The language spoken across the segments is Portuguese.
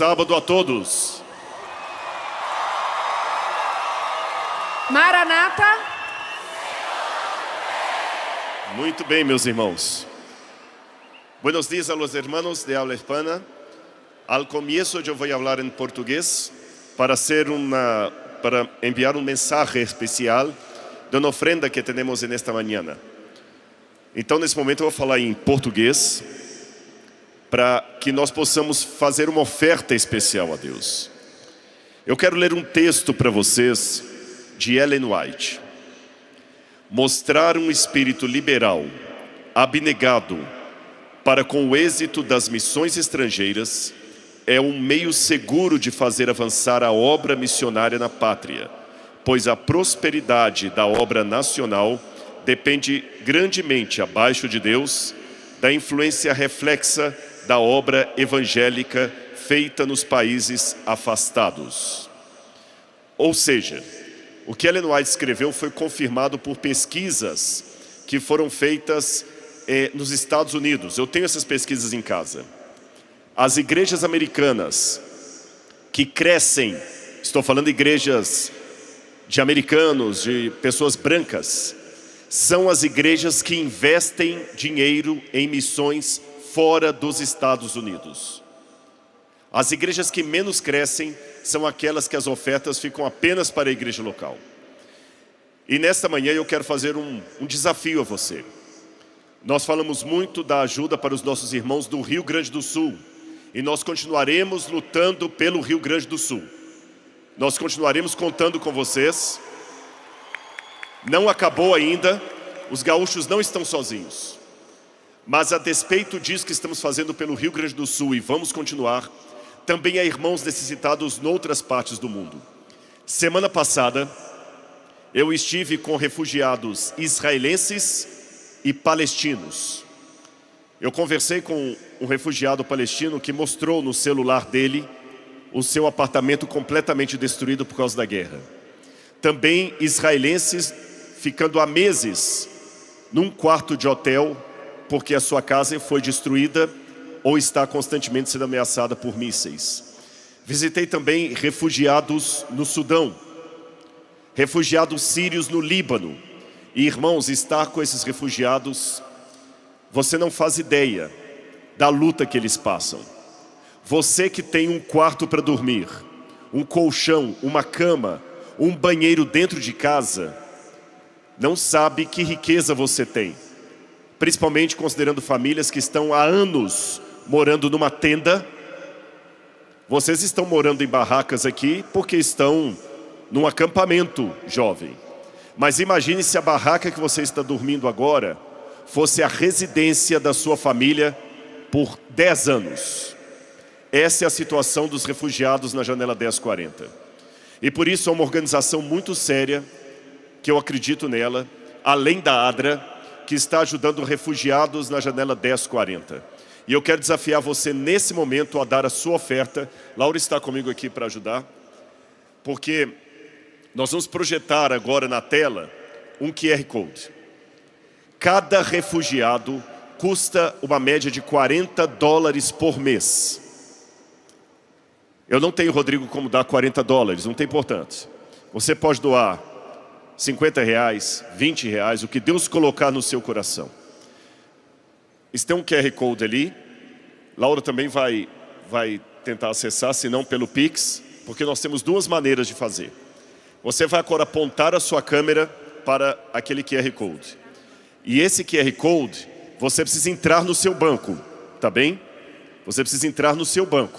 Sábado a todos. Maranata. Muito bem, meus irmãos. Buenos días a los hermanos de habla hispana. Al comienzo yo voy a hablar en portugués para enviar un mensaje especial de uma ofrenda que temos nesta manhã. Então, nesse momento, eu vou falar em português para que nós possamos fazer uma oferta especial a Deus. Eu quero ler um texto para vocês de Ellen White. Mostrar um espírito liberal, abnegado, para com o êxito das missões estrangeiras, é um meio seguro de fazer avançar a obra missionária na pátria, pois a prosperidade da obra nacional depende grandemente abaixo de Deus da influência reflexa da obra evangélica feita nos países afastados. Ou seja, o que Ellen White escreveu foi confirmado por pesquisas que foram feitas nos Estados Unidos. Eu tenho essas pesquisas em casa. As igrejas americanas que crescem, estou falando de igrejas de americanos, de pessoas brancas, são as igrejas que investem dinheiro em missões fora dos Estados Unidos. As igrejas que menos crescem são aquelas que as ofertas ficam apenas para a igreja local. E nesta manhã eu quero fazer um desafio a você. Nós falamos muito da ajuda para os nossos irmãos do Rio Grande do Sul. E nós continuaremos lutando pelo Rio Grande do Sul. Nós continuaremos contando com vocês. Não acabou ainda, os gaúchos não estão sozinhos. Mas a despeito disso que estamos fazendo pelo Rio Grande do Sul e vamos continuar, também há irmãos necessitados em outras partes do mundo. Semana passada, eu estive com refugiados israelenses e palestinos. Eu conversei com um refugiado palestino que mostrou no celular dele o seu apartamento completamente destruído por causa da guerra. Também israelenses ficando há meses num quarto de hotel porque a sua casa foi destruída ou está constantemente sendo ameaçada por mísseis. Visitei também refugiados no Sudão, refugiados sírios no Líbano. E irmãos, estar com esses refugiados, você não faz ideia da luta que eles passam. Você que tem um quarto para dormir, um colchão, uma cama, um banheiro dentro de casa, não sabe que riqueza você tem. Principalmente considerando famílias que estão há anos morando numa tenda. Vocês estão morando em barracas aqui porque estão num acampamento jovem. Mas imagine se a barraca que você está dormindo agora fosse a residência da sua família por 10 anos. Essa é a situação dos refugiados na Janela 1040. E por isso é uma organização muito séria, que eu acredito nela, além da ADRA, que está ajudando refugiados na Janela 1040. E eu quero desafiar você nesse momento a dar a sua oferta. Laura está comigo aqui para ajudar, porque nós vamos projetar agora na tela um QR Code. Cada refugiado custa uma média de $40 por mês. Eu não tenho, Rodrigo, como dar $40, não tem importância. Você pode doar R$50, R$20, o que Deus colocar no seu coração. Tem um QR Code ali. Laura também vai tentar acessar, se não pelo Pix, porque nós temos duas maneiras de fazer. Você vai agora apontar a sua câmera para aquele QR Code. E esse QR Code, você precisa entrar no seu banco, tá bem? Você precisa entrar no seu banco.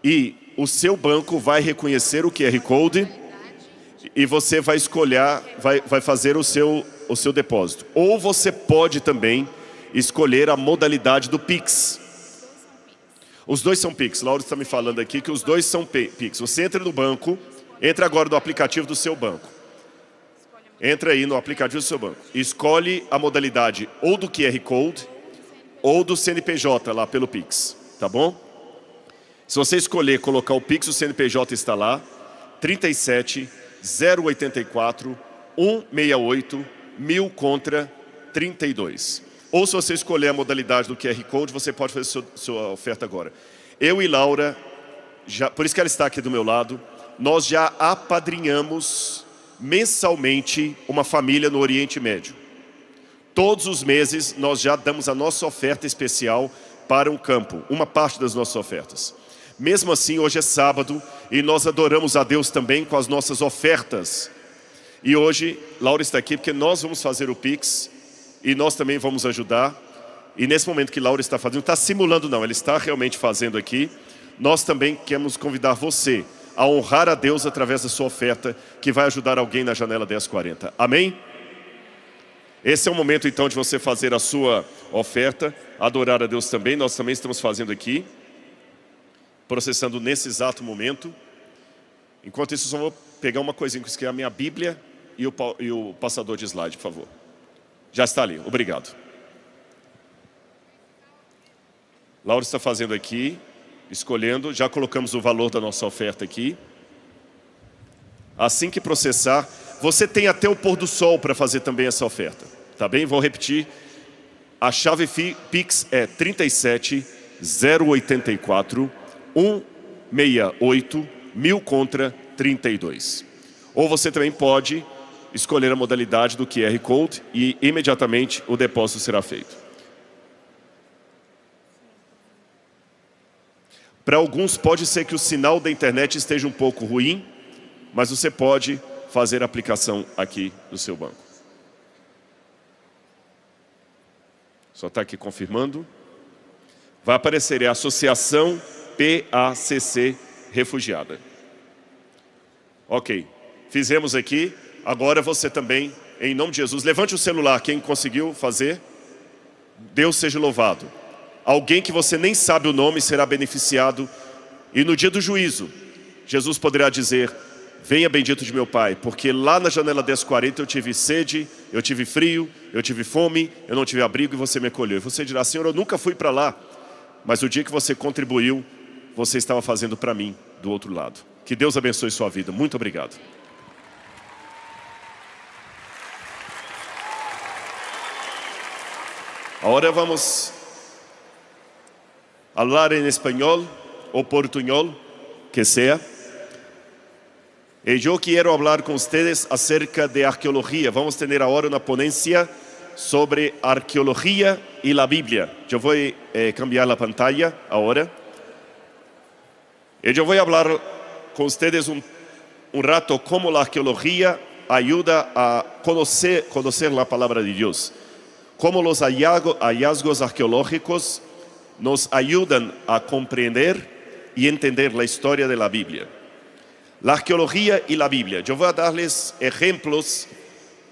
E o seu banco vai reconhecer o QR Code e você vai escolher, vai fazer o seu depósito. Ou você pode também escolher a modalidade do Pix. Os dois são Pix. Laura está me falando aqui que os dois são Pix. Você entra no banco, entra agora no aplicativo do seu banco. Entra aí no aplicativo do seu banco. Escolhe a modalidade ou do QR Code ou do CNPJ lá pelo Pix. Tá bom? Se você escolher colocar o Pix, o CNPJ está lá. 37 084 168 1000 contra 32. Ou se você escolher a modalidade do QR Code, você pode fazer sua oferta agora. Eu e Laura por isso que ela está aqui do meu lado, nós já apadrinhamos mensalmente uma família no Oriente Médio. Todos os meses nós já damos a nossa oferta especial para um campo, uma parte das nossas ofertas. Mesmo assim, hoje é sábado e nós adoramos a Deus também com as nossas ofertas. E hoje, Laura está aqui porque nós vamos fazer o Pix e nós também vamos ajudar. E nesse momento que Laura está fazendo, não está simulando não, ela está realmente fazendo aqui. Nós também queremos convidar você a honrar a Deus através da sua oferta, que vai ajudar alguém na janela 1040. Amém? Esse é o momento então de você fazer a sua oferta, adorar a Deus também. Nós também estamos fazendo aqui, processando nesse exato momento. Enquanto isso, eu só vou pegar uma coisinha, que é a minha Bíblia e o passador de slide, por favor. Já está ali, obrigado. Laura está fazendo aqui, escolhendo, já colocamos o valor da nossa oferta aqui. Assim que processar, você tem até o pôr do sol para fazer também essa oferta, tá bem? Vou repetir, a chave Pix é 37 084 168 1000 contra 32. Ou você também pode escolher a modalidade do QR Code e imediatamente o depósito será feito. Para alguns pode ser que o sinal da internet esteja um pouco ruim, mas você pode fazer a aplicação aqui no seu banco. Só está aqui confirmando. Vai aparecer, é a Associação PACC Refugiada. Ok, fizemos aqui. Agora você também, em nome de Jesus, levante o celular, quem conseguiu fazer. Deus seja louvado. Alguém que você nem sabe o nome será beneficiado. E no dia do juízo, Jesus poderá dizer: venha bendito de meu Pai, porque lá na janela 1040 eu tive sede, eu tive frio, eu tive fome, eu não tive abrigo e você me acolheu. E você dirá: Senhor, eu nunca fui para lá, mas o dia que você contribuiu, você estava fazendo para mim do outro lado. Que Deus abençoe sua vida. Muito obrigado. Agora vamos falar em espanhol ou portunhol, que sea. Eu quero falar com vocês acerca de arqueologia. Vamos ter agora uma ponência sobre arqueologia e a Bíblia. Eu vou cambiar a pantalla agora. Eu vou falar com vocês rato como a arqueologia ajuda a conhecer a palavra de Deus. Como os hallazgos arqueológicos nos ayudan a comprender y entender la historia de la Biblia. La arqueología y la Biblia. Yo voy a darles ejemplos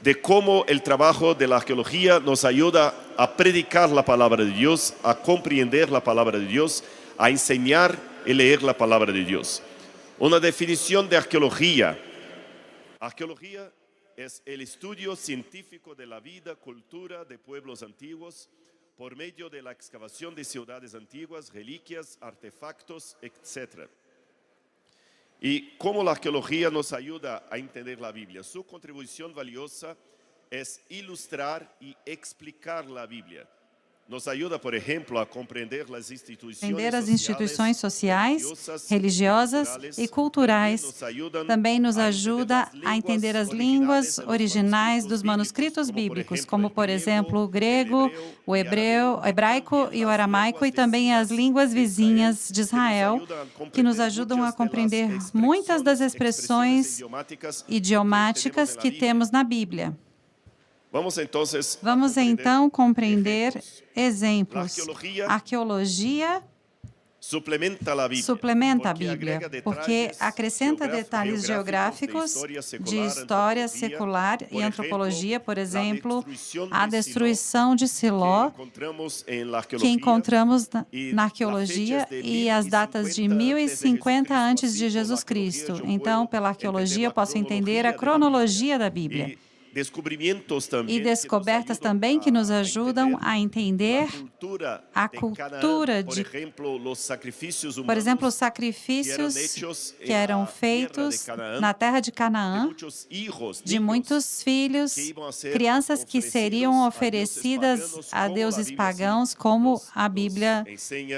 de cómo el trabajo de la arqueología nos ayuda a predicar la palabra de Dios, a comprender la palabra de Dios, a enseñar y leer la palabra de Dios. Una definición de arqueología. Arqueología es el estudio científico de la vida, cultura de pueblos antiguos, por medio de la excavación de ciudades antiguas, reliquias, artefactos, etc. Y cómo la arqueología nos ayuda a entender la Biblia. Su contribución valiosa es ilustrar y explicar la Biblia. Nos ajuda, por exemplo, a compreender as instituições sociais, religiosas e culturais. Também nos ajuda a entender as línguas originais dos manuscritos bíblicos, como, por exemplo, o grego, o hebraico e o aramaico, e também as línguas vizinhas de Israel, que nos ajudam a compreender muitas das expressões idiomáticas que temos na Bíblia. Vamos então compreender exemplos. A arqueologia suplementa a Bíblia, porque acrescenta detalhes geográficos de história secular e antropologia, por exemplo, a destruição de Siló, que encontramos na arqueologia, e as datas de 1050 antes de Jesus Cristo. Então, pela arqueologia, eu posso entender a cronologia da Bíblia. E descobertas também que nos ajudam a entender a cultura de, por exemplo, os sacrifícios que eram feitos na terra de Canaã, de muitos filhos, crianças que seriam oferecidas a deuses pagãos, como a Bíblia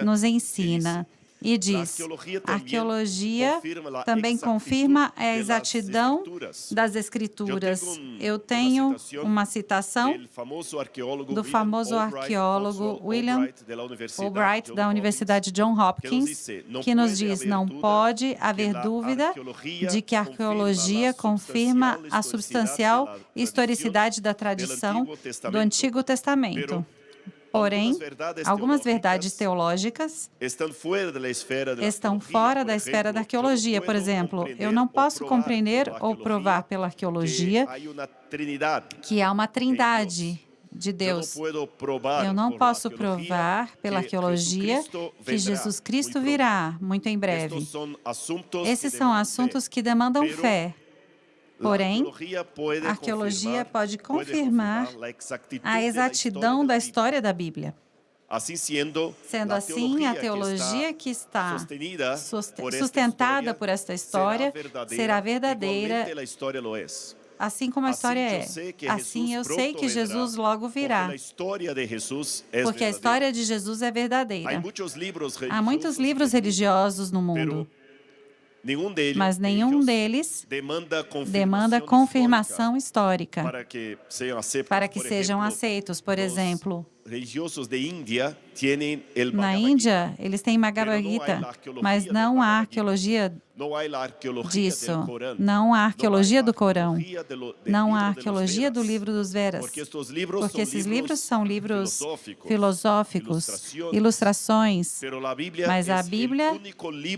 nos ensina. e diz: a arqueologia também confirma a exatidão das Escrituras. Eu tenho uma citação do famoso arqueólogo William Albright, da Universidade Johns Hopkins, que nos diz: não pode haver dúvida de que a arqueologia confirma a substancial historicidade da tradição do Antigo Testamento. Porém, algumas verdades teológicas estão fora da esfera da arqueologia. Por exemplo, eu não posso compreender ou provar pela arqueologia que há uma trindade de Deus. Eu não posso provar pela arqueologia que Jesus Cristo virá muito em breve. Esses são assuntos que demandam fé. Porém, a arqueologia pode confirmar a exatidão da história da Bíblia. Sendo assim, a teologia que está sustentada por esta história será verdadeira, assim como a história é. Assim eu sei que Jesus logo virá, porque a história de Jesus é verdadeira. Há muitos livros religiosos no mundo, mas nenhum deles demanda confirmação histórica para que sejam aceitos. Por exemplo, na Índia, eles têm Bhagavad Gita, mas não há arqueologia disso. Não há arqueologia do Corão. Não há arqueologia do livro dos Vedas. Porque esses livros são livros filosóficos, ilustrações. Mas a Bíblia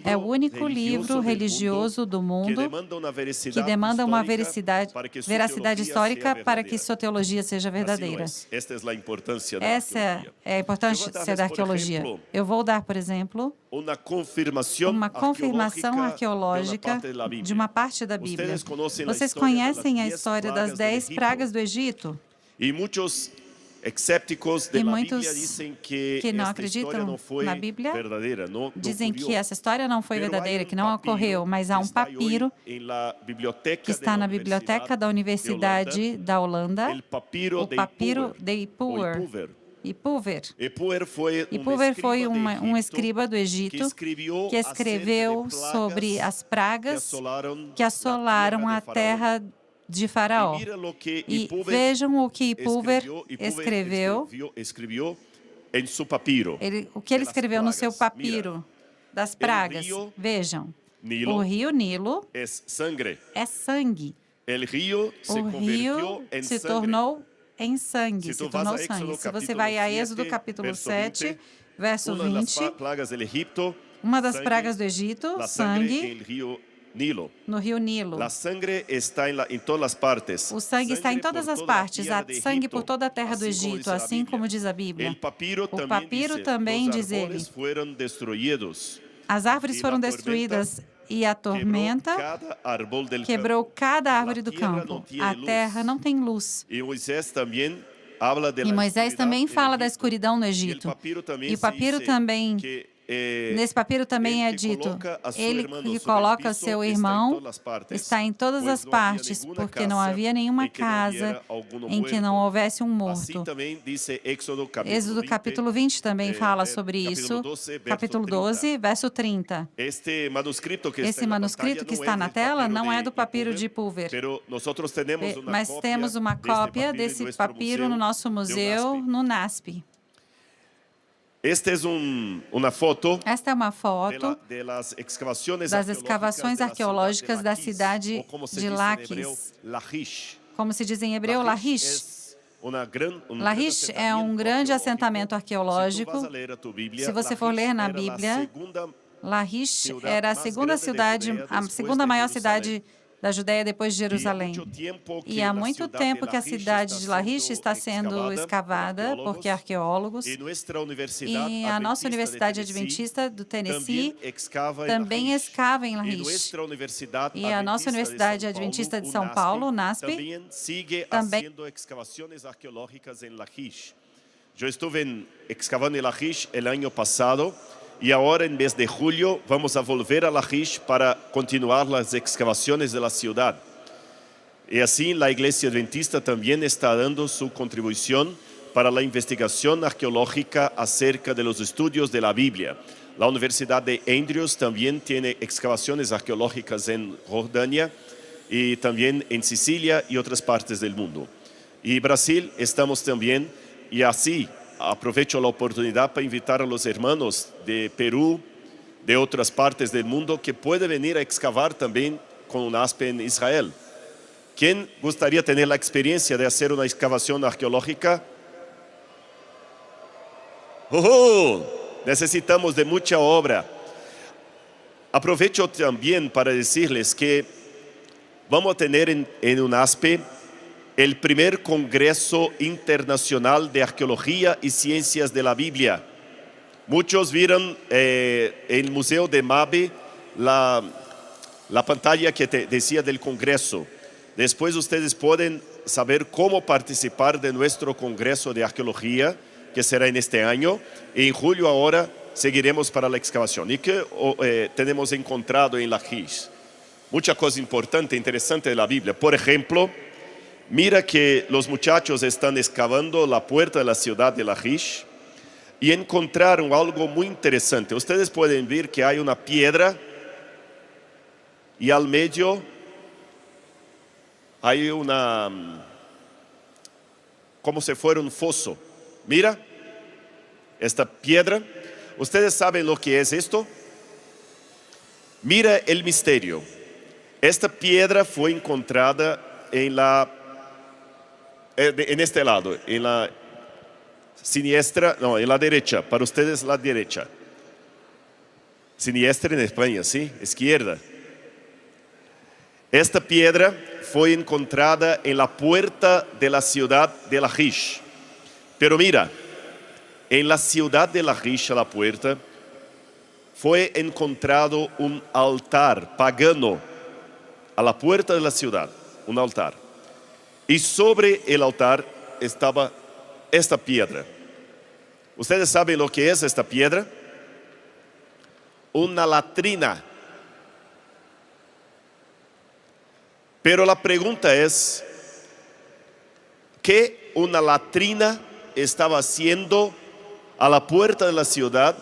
é o único livro religioso do mundo que demanda uma veracidade histórica para que sua teologia seja verdadeira. Essa é a importância da arqueologia. Eu vou dar, por exemplo, uma confirmação arqueológica de uma parte da Bíblia. Vocês conhecem a história das 10 pragas do Egito? E muitos que não acreditam na Bíblia dizem que essa história não foi verdadeira, que não ocorreu, mas há um papiro que está na biblioteca da Universidade da Holanda, o papiro de Ipuwer. Ipuwer foi um escriba do Egito que escreveu sobre as pragas que assolaram a terra de Faraó. E vejam o que Ipuwer escreveu, o que ele escreveu no seu papiro das pragas. Vejam, o rio Nilo é sangue. O rio se tornou em sangue, se tornou sangue. Se você vai a Êxodo capítulo 7, verso 20, uma das pragas do Egito, sangue, no rio Nilo. O sangue está em todas as partes. Há sangue por toda a terra do Egito, assim como diz a Bíblia. O papiro também diz ele. As árvores foram destruídas e a tormenta quebrou cada árvore do campo. A terra não tem luz. E Moisés também fala da escuridão no Egito. E o papiro também, nesse papiro também é dito, ele que coloca seu irmão está em todas as partes, porque não havia nenhuma casa em que não houvesse um morto. Êxodo capítulo 20 também fala sobre isso, capítulo 12, verso 30. Esse manuscrito que está na tela não é do papiro de Ipuwer, mas temos uma cópia desse papiro no nosso museu, no NASP. Esta é uma foto das escavações arqueológicas da cidade de Laquis. Como se diz em hebreu, Lachish. Lachish é um grande assentamento arqueológico. Se você for ler na Bíblia, Lachish era a segunda maior cidade da Judéia depois de Jerusalém. E há muito tempo que a cidade de Lachish está sendo escavada por arqueólogos. E a nossa Universidade Adventista do Tennessee também escava em Lachish. E a nossa Universidade Adventista de São Paulo, NASP, também escavações arqueológicas em Lachish. Eu estive excavando em Lachish no ano passado. E agora, em mês de julho, vamos a volver a Lachish para continuar as excavações da cidade. E assim, a Igreja Adventista também está dando sua contribuição para a investigação arqueológica acerca de los estudios de la Biblia. La Universidad de Andrews también tiene excavaciones arqueológicas en Jordania y también en Sicilia y otras partes del mundo. Y Brasil estamos también, y así aprovecho la oportunidad para invitar a los hermanos de Perú, de otras partes del mundo, que pueden venir a excavar también con UNASPE en Israel. ¿Quién gustaría tener la experiencia de hacer una excavación arqueológica? Necesitamos de mucha obra. Aprovecho también para decirles que vamos a tener en UNASPE el primer Congreso Internacional de Arqueología y Ciencias de la Biblia. Muchos vieron en el Museo de MABE la pantalla que decía del Congreso. Después ustedes pueden saber cómo participar de nuestro Congreso de Arqueología, que será en este año. Y en julio ahora seguiremos para la excavación. ¿Y qué tenemos encontrado en Lachish? Mucha cosa importante, interesante de la Biblia. Por ejemplo, mira que los muchachos están excavando la puerta de la ciudad de Lachish y encontraron algo muy interesante. Ustedes pueden ver que hay una piedra y al medio hay como si fuera un foso. Mira, esta piedra. ¿Ustedes saben lo que es esto? Mira el misterio. Esta piedra fue encontrada en este lado, en la siniestra, no, en la derecha, para ustedes la derecha. Siniestra en España, ¿sí? Izquierda. Esta piedra fue encontrada en la puerta de la ciudad de Lachish. Pero mira, en la ciudad de Lachish, a la puerta, fue encontrado un altar pagano a la puerta de la ciudad, un altar. Y sobre el altar estaba esta piedra. ¿Ustedes saben lo que es esta piedra? Una latrina. Pero la pregunta es, ¿qué una latrina estaba haciendo a la puerta de la ciudad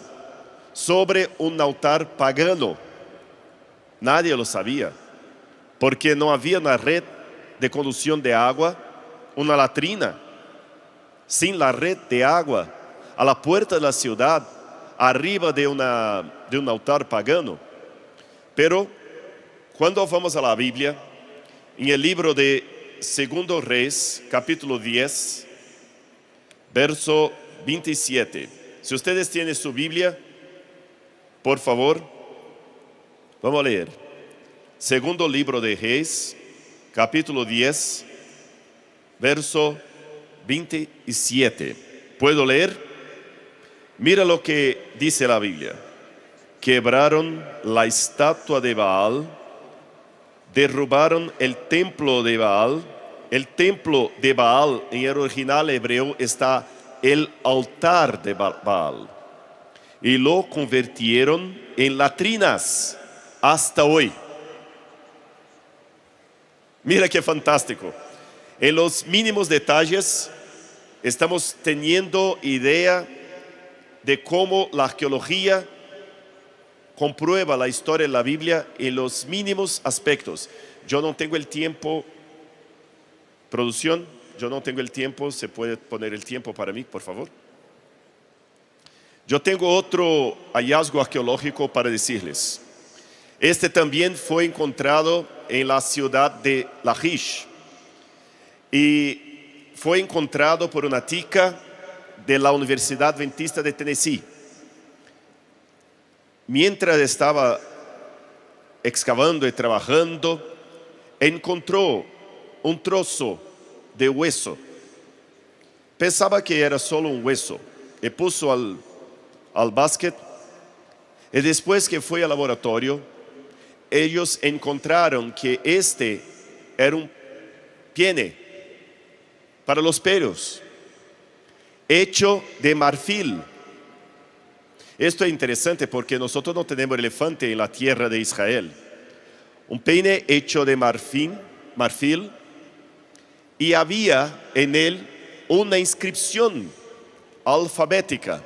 sobre un altar pagano? Nadie lo sabía, porque no había una red de conducción de agua, una latrina sin la red de agua a la puerta de la ciudad, arriba de un altar pagano. Pero cuando vamos a la Biblia, en el libro de 2 Reyes, capítulo 10, verso 27. Si ustedes tienen su Biblia, por favor, vamos a leer. Segundo libro de Reyes, capítulo 10, verso 27. ¿Puedo leer? Mira lo que dice la Biblia. Quebraron la estatua de Baal, derrubaron el templo de Baal. El templo de Baal en el original hebreo está el altar de Baal. Y lo convirtieron en latrinas hasta hoy. Mira qué fantástico. En los mínimos detalles estamos teniendo idea de cómo la arqueología comprueba la historia de la Biblia en los mínimos aspectos. Yo no tengo el tiempo, producción, yo no tengo el tiempo, ¿se puede poner el tiempo para mí, por favor? Yo tengo otro hallazgo arqueológico para decirles. Este también fue encontrado en la ciudad de Lachish y fue encontrado por una tica de la Universidad Adventista de Tennessee. Mientras estaba excavando y trabajando, encontró un trozo de hueso. Pensaba que era solo un hueso y puso al basket. Y después que fue al laboratorio, ellos encontraron que este era un piene para los pelos, hecho de marfil. Esto es interesante porque nosotros no tenemos elefante en la tierra de Israel. Un peine hecho de marfil, y había en él una inscripción alfabética.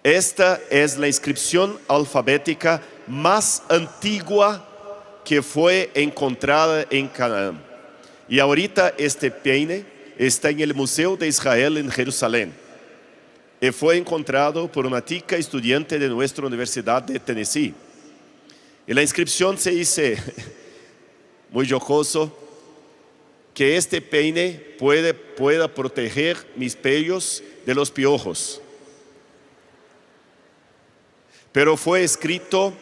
Esta es la inscripción alfabética más antigua que fue encontrada en Canaán. Y ahorita este peine está en el Museo de Israel en Jerusalén. Y fue encontrado por una tica estudiante de nuestra Universidad de Tennessee. Y la inscripción se dice, muy jocoso, que este peine pueda proteger mis pellos de los piojos. Pero fue escrito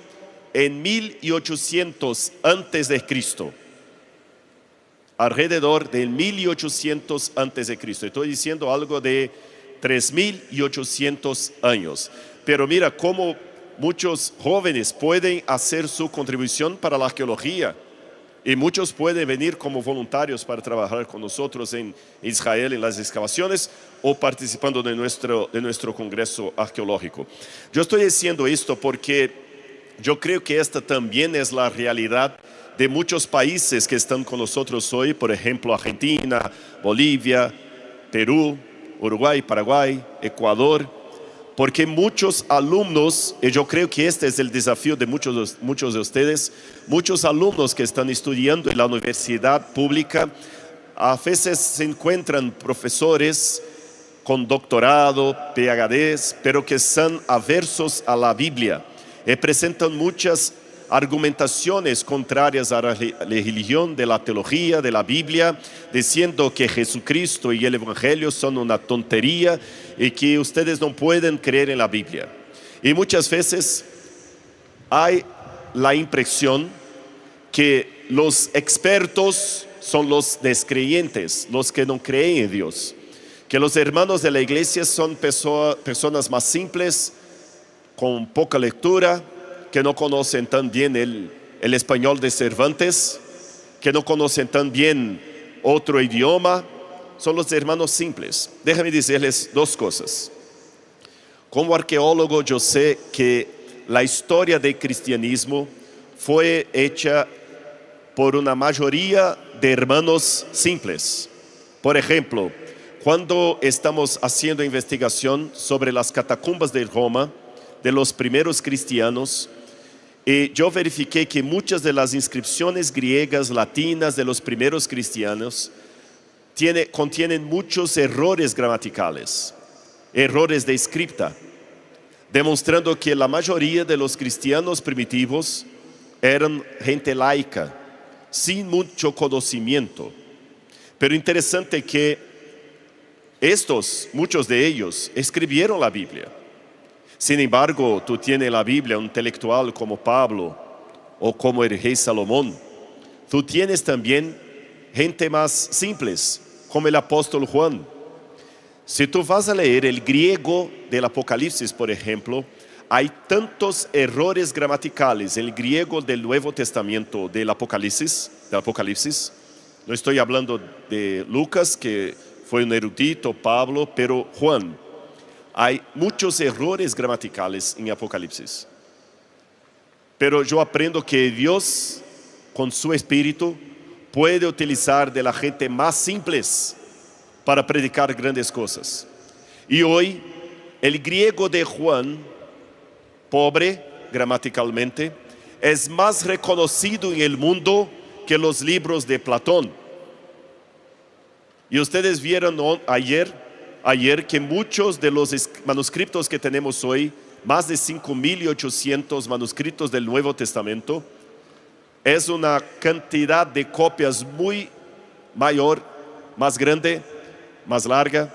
en 1800 antes de Cristo. Alrededor del 1800 antes de Cristo. Estoy diciendo algo de 3800 años. Pero mira cómo muchos jóvenes pueden hacer su contribución para la arqueología. Y muchos pueden venir como voluntarios para trabajar con nosotros en Israel en las excavaciones o participando de nuestro congreso arqueológico. Yo estoy diciendo esto porque yo creo que esta también es la realidad de muchos países que están con nosotros hoy, por ejemplo, Argentina, Bolivia, Perú, Uruguay, Paraguay, Ecuador, porque muchos alumnos, y yo creo que este es el desafío de muchos de ustedes, muchos alumnos que están estudiando en la universidad pública, a veces se encuentran profesores con doctorado, PhDs, pero que son aversos a la Biblia y presentan muchas argumentaciones contrarias a la religión, de la teología, de la Biblia, diciendo que Jesucristo y el Evangelio son una tontería y que ustedes no pueden creer en la Biblia. Y muchas veces hay la impresión que los expertos son los descreyentes, los que no creen en Dios, que los hermanos de la iglesia son personas más simples, con poca lectura, que no conocen tan bien el español de Cervantes, que no conocen tan bien otro idioma, son los hermanos simples. Déjame decirles dos cosas. Como arqueólogo yo sé que la historia del cristianismo fue hecha por una mayoría de hermanos simples. Por ejemplo, cuando estamos haciendo investigación sobre las catacumbas de Roma, de los primeros cristianos, y yo verifiqué que muchas de las inscripciones griegas, latinas de los primeros cristianos contienen muchos errores gramaticales, errores de escrita, demostrando que la mayoría de los cristianos primitivos eran gente laica, sin mucho conocimiento. Pero interesante que muchos de ellos, escribieron la Biblia. Sin embargo, tú tienes la Biblia, un intelectual como Pablo o como el rey Salomón. Tú tienes también gente más simples, como el apóstol Juan. Si tú vas a leer el griego del Apocalipsis, por ejemplo, hay tantos errores gramaticales en el griego del Nuevo Testamento del Apocalipsis. No estoy hablando de Lucas, que fue un erudito, Pablo, pero Juan. Hay muchos errores gramaticales en Apocalipsis. Pero yo aprendo que Dios, con su Espíritu, puede utilizar de la gente más simples para predicar grandes cosas. Y hoy, el griego de Juan, pobre gramaticalmente, es más reconocido en el mundo que los libros de Platón. Y ustedes vieron ayer que muchos de los manuscritos que tenemos hoy, más de 5.800 manuscritos del Nuevo Testamento, es una cantidad de copias muy mayor, más grande, más larga,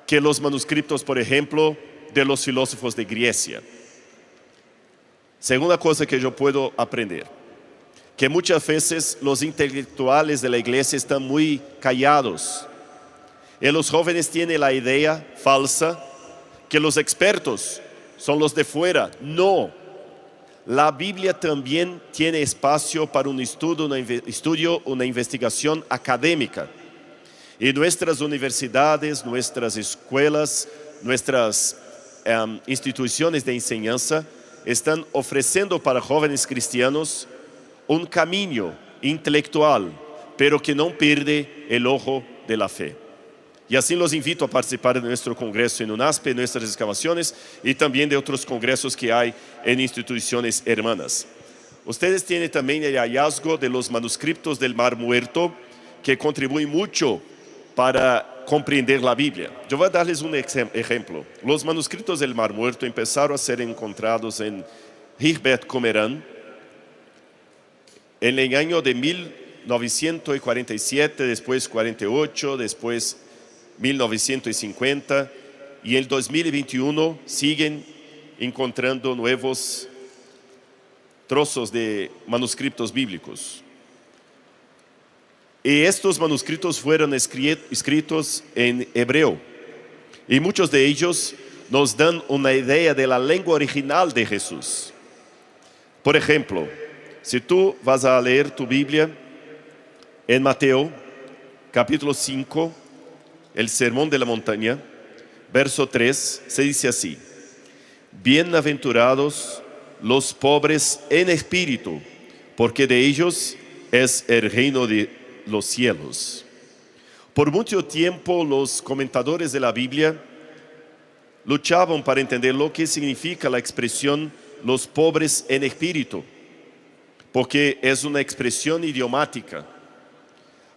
que los manuscritos, por ejemplo, de los filósofos de Grecia. Segunda cosa que yo puedo aprender, que muchas veces los intelectuales de la iglesia están muy callados. Y los jóvenes tienen la idea falsa que los expertos son los de fuera. No, la Biblia también tiene espacio para un estudio, una investigación académica. Y nuestras universidades, nuestras escuelas, nuestras instituciones de enseñanza están ofreciendo para jóvenes cristianos un camino intelectual, pero que no pierde el ojo de la fe. Y así los invito a participar de nuestro congreso en UNASPE, nuestras excavaciones y también de otros congresos que hay en instituciones hermanas. Ustedes tienen también el hallazgo de los manuscritos del Mar Muerto que contribuyen mucho para comprender la Biblia. Yo voy a darles un ejemplo. Los manuscritos del Mar Muerto empezaron a ser encontrados en Herbert Comerán en el año de 1947, después 48, después 1950, y en el 2021 siguen encontrando nuevos trozos de manuscritos bíblicos. Y estos manuscritos fueron escritos en hebreo, y muchos de ellos nos dan una idea de la lengua original de Jesús. Por ejemplo, si tú vas a leer tu Biblia en Mateo, capítulo 5, el Sermón de la Montaña, verso 3, se dice así: bienaventurados los pobres en espíritu, porque de ellos es el reino de los cielos. Por mucho tiempo los comentadores de la Biblia luchaban para entender lo que significa la expresión los pobres en espíritu, porque es una expresión idiomática.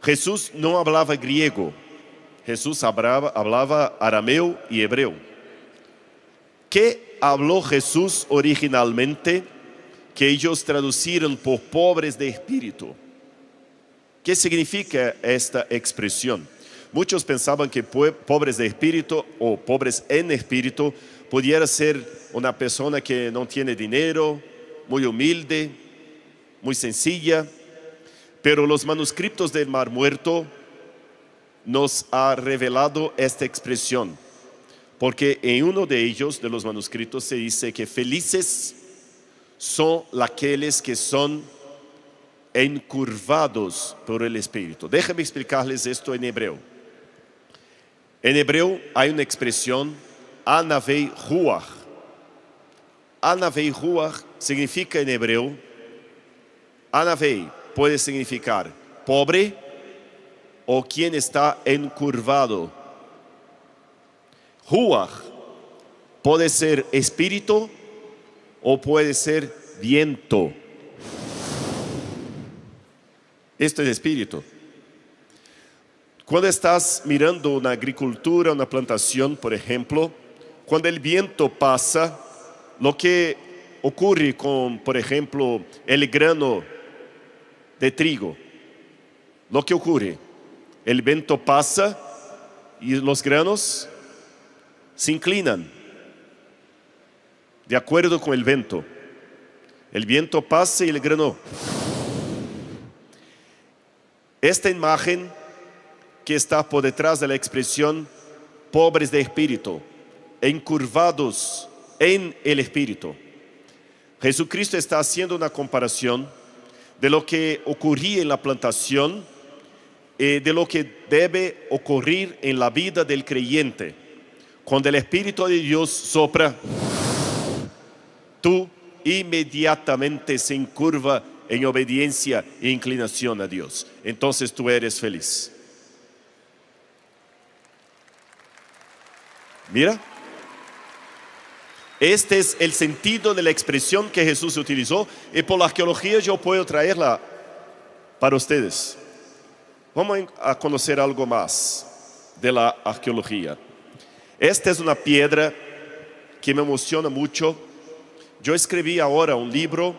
Jesús no hablaba griego, Jesús hablaba arameo y hebreo. ¿Qué habló Jesús originalmente que ellos traducieron por pobres de espíritu? ¿Qué significa esta expresión? Muchos pensaban que pobres de espíritu o pobres en espíritu pudiera ser una persona que no tiene dinero, muy humilde, muy sencilla, pero los manuscritos del Mar Muerto nos ha revelado esta expresión, porque en uno de ellos, de los manuscritos, se dice que felices son aquellos que son encurvados por el Espíritu. Déjenme explicarles esto en hebreo. En hebreo hay una expresión, anavei ruach. Anavei ruach significa en hebreo, anavei puede significar pobre o quien está encurvado. Ruach puede ser espíritu o puede ser viento. Esto es espíritu. Cuando estás mirando una agricultura, una plantación, por ejemplo, cuando el viento pasa, lo que ocurre con, por ejemplo, el grano de trigo, lo que ocurre, el viento pasa y los granos se inclinan de acuerdo con el viento. El viento pasa y el grano. Esta imagen que está por detrás de la expresión pobres de espíritu, encurvados en el espíritu. Jesucristo está haciendo una comparación de lo que ocurría en la plantación y de lo que debe ocurrir en la vida del creyente. Cuando el Espíritu de Dios sopra, tú inmediatamente se encurva en obediencia e inclinación a Dios. Entonces tú eres feliz. Mira, este es el sentido de la expresión que Jesús utilizó, y por la arqueología yo puedo traerla para ustedes. Vamos a conocer algo más de la arqueología. Esta es una piedra que me emociona mucho. Yo escribí ahora un libro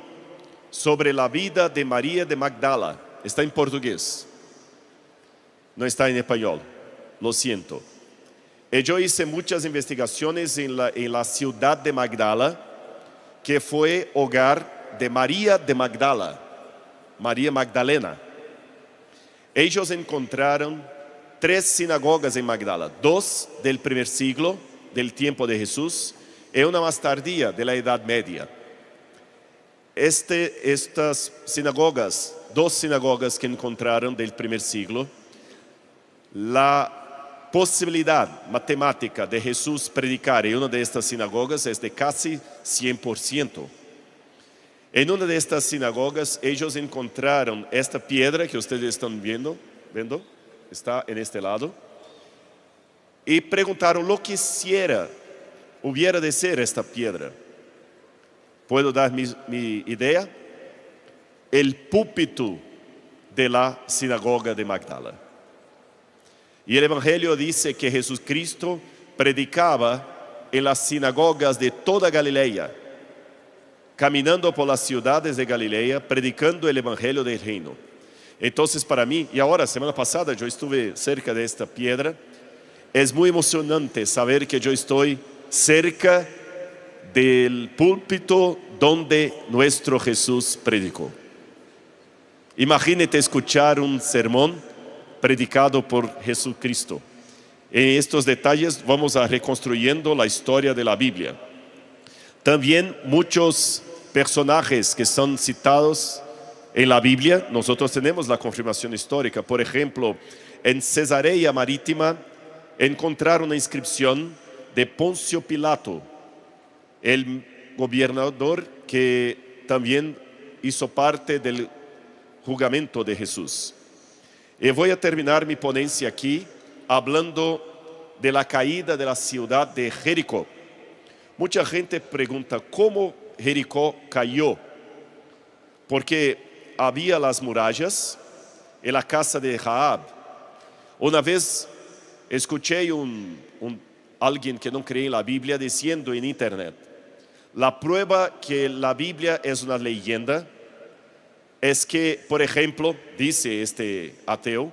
sobre la vida de María de Magdala. Está en portugués, no está en español, lo siento. Yo hice muchas investigaciones en la ciudad de Magdala, que fue hogar de María de Magdala, María Magdalena. Ellos encontraron 3 sinagogas en Magdala, 2 del primer siglo, del tiempo de Jesús, y una más tardía, de la Edad Media. Estas sinagogas, 2 sinagogas que encontraron del primer siglo, la posibilidad matemática de Jesús predicar en una de estas sinagogas es de casi 100%. En una de estas sinagogas ellos encontraron esta piedra que ustedes están viendo, está en este lado, y preguntaron lo que hubiera de ser esta piedra. ¿Puedo dar mi idea? El púlpito de la sinagoga de Magdala. Y el Evangelio dice que Jesucristo predicaba en las sinagogas de toda Galilea, caminando por las ciudades de Galilea, predicando el Evangelio del reino. Entonces para mí, y ahora, semana pasada yo estuve cerca de esta piedra, es muy emocionante saber que yo estoy cerca del púlpito donde nuestro Jesús predicó. Imagínate escuchar un sermón predicado por Jesucristo. En estos detalles vamos a reconstruyendo la historia de la Biblia. También muchos personajes que son citados en la Biblia, nosotros tenemos la confirmación histórica. Por ejemplo, en Cesarea Marítima encontraron una inscripción de Poncio Pilato, el gobernador que también hizo parte del juzgamiento de Jesús. Y voy a terminar mi ponencia aquí hablando de la caída de la ciudad de Jericó. Mucha gente pregunta cómo Jericó cayó, porque había las murallas en la casa de Rahab. Una vez escuché alguien que no cree en la Biblia diciendo en internet: la prueba que la Biblia es una leyenda es que, por ejemplo, dice este ateo,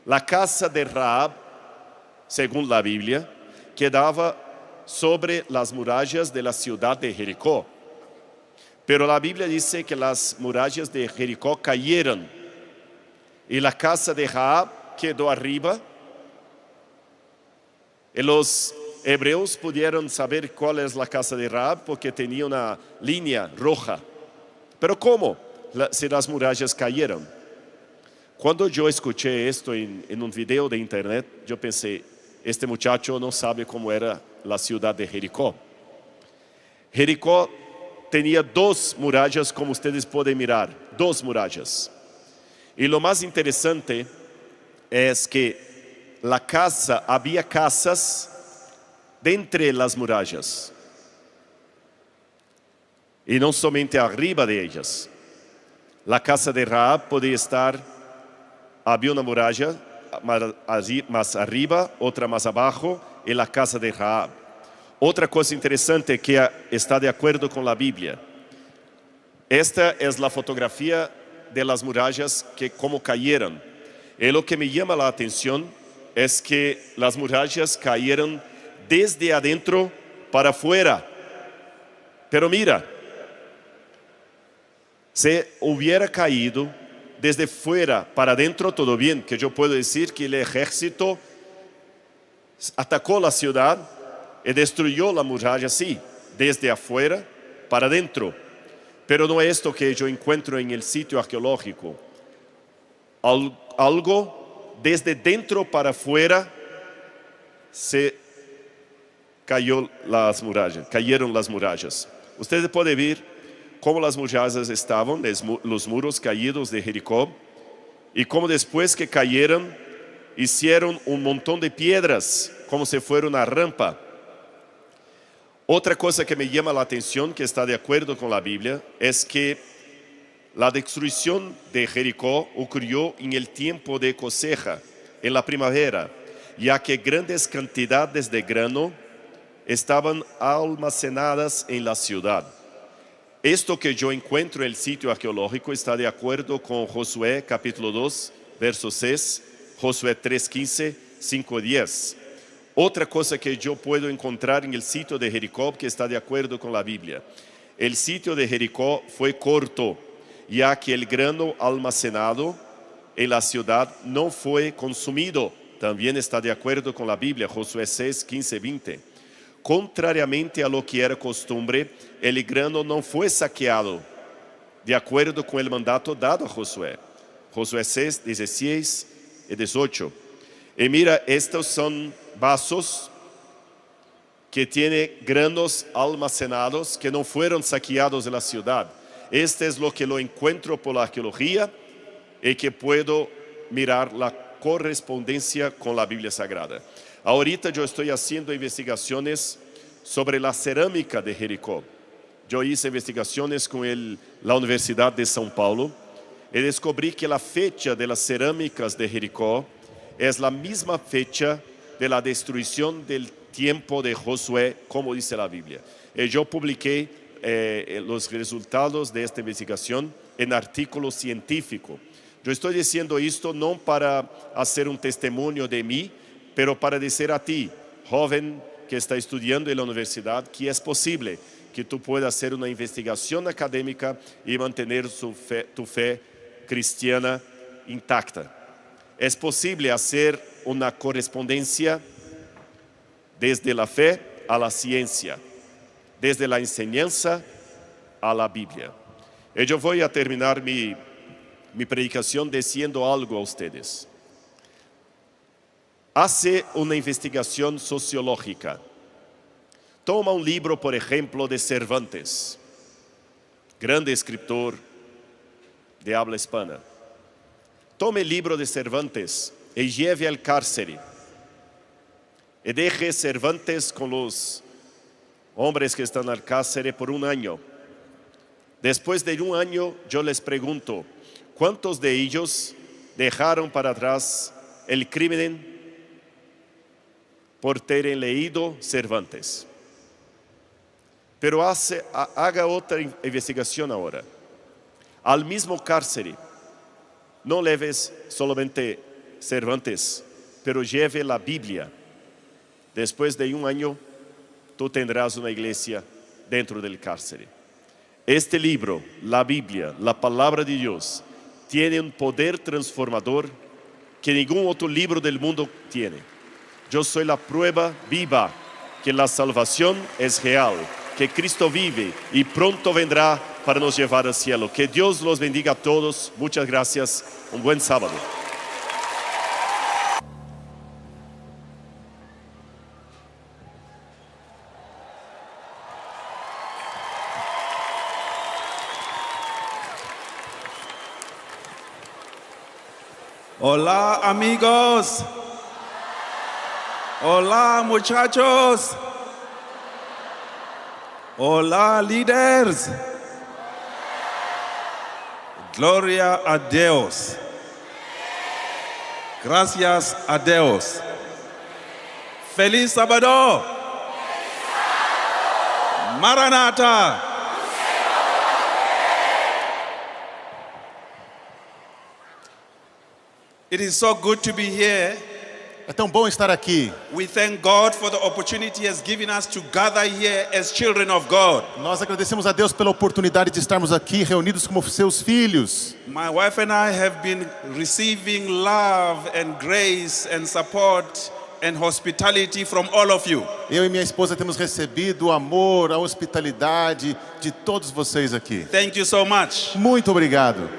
la casa de Rahab, según la Biblia, quedaba sobre las murallas de la ciudad de Jericó. Pero la Biblia dice que las murallas de Jericó cayeron y la casa de Rahab quedó arriba. Y los hebreos pudieron saber cuál es la casa de Rahab porque tenía una línea roja. Pero ¿cómo? Si las murallas cayeron. Cuando yo escuché esto en un video de internet, yo pensé, este muchacho no sabe cómo era la ciudad de Jericó. Jericó tenía 2 murallas, como ustedes pueden mirar, 2 murallas. Y lo más interesante es que había casas de entre las murallas. Y no solamente arriba de ellas. La casa de Rahab podía estar, había una muralla más arriba, otra más abajo, y la casa de Rahab. Otra cosa interesante que está de acuerdo con la Biblia. Esta es la fotografía de las murallas que como cayeron. Y lo que me llama la atención es que las murallas cayeron desde adentro para afuera. Pero mira, si hubiera caído desde fuera para adentro, todo bien, que yo puedo decir que el ejército atacó la ciudad y destruyó la muralla, sí, desde afuera para adentro. Pero no es esto que yo encuentro en el sitio arqueológico. Algo desde dentro para afuera se cayeron las murallas. Ustedes pueden ver cómo las murallas estaban, los muros caídos de Jericó, y cómo después que cayeron, hicieron un montón de piedras, como si fuera una rampa. Otra cosa que me llama la atención, que está de acuerdo con la Biblia, es que la destrucción de Jericó ocurrió en el tiempo de cosecha, en la primavera, ya que grandes cantidades de grano estaban almacenadas en la ciudad. Esto que yo encuentro en el sitio arqueológico está de acuerdo con Josué capítulo 2, verso 6, Josué 3:15, 5:10. Otra cosa que yo puedo encontrar en el sitio de Jericó que está de acuerdo con la Biblia. El sitio de Jericó fue corto, ya que el grano almacenado en la ciudad no fue consumido. También está de acuerdo con la Biblia, Josué 6, 15, 20. Contrariamente a lo que era costumbre, el grano no fue saqueado, de acuerdo con el mandato dado a Josué. Josué 6, 16 y 18. Y mira, estos son vasos que tienen granos almacenados que no fueron saqueados de la ciudad. Este es lo que lo encuentro por la arqueología y que puedo mirar la correspondencia con la Biblia Sagrada. Ahorita eu estou fazendo investigações sobre a cerâmica de Jericó. Eu hice investigações com a Universidade de São Paulo e descobri que a fecha de las cerâmicas de Jericó é a mesma fecha de la destruição del tiempo de Josué, como dice la Biblia. E eu publiquei os resultados de esta investigação em artículo científico. Eu estou dizendo isto não para fazer um testemunho de mim, pero para dizer a ti, jovem que está estudando na universidade, que é possível que tu puedas hacer una investigación académica y mantener tu fe cristiana intacta. Es posible hacer una correspondencia desde la fe a la ciencia, desde la enseñanza a la Biblia. Y yo voy a terminar mi predicación diciendo algo a ustedes. Hace una investigación sociológica. Toma um livro, por exemplo, de Cervantes, grande escritor de habla hispana. Tome o livro de Cervantes e lleve al cárcere. E deje Cervantes com os homens que estão al cárcere por um ano. Después de um ano, eu les pregunto, ¿cuántos de ellos dejaron para atrás el crimen por terem leído Cervantes? Pero haga outra investigação agora. Al mismo cárcere, não leves solamente Cervantes, pero lleve la Biblia. Después de um ano, tú tendrás uma igreja dentro del cárcere. Este libro, la Biblia, la palabra de Dios, tiene un poder transformador que ningún otro libro del mundo tiene. Yo soy la prueba viva que la salvación es real, que Cristo vive y pronto vendrá para nos llevar al cielo. Que Dios los bendiga a todos. Muchas gracias. Un buen sábado. Hola amigos. Hola muchachos. Hola líderes. Gloria a Dios. Gracias a Dios. Feliz sábado. Maranatha. It is so good to be here. É tão bom estar aqui. We thank God for the opportunity He has given us to gather here as children of God. Nós agradecemos a Deus pela oportunidade de estarmos aqui reunidos como seus filhos. My wife and I have been receiving love and grace and support and hospitality from all of you. Eu e minha esposa temos recebido o amor, a hospitalidade de todos vocês aqui. Thank you so much. Muito obrigado.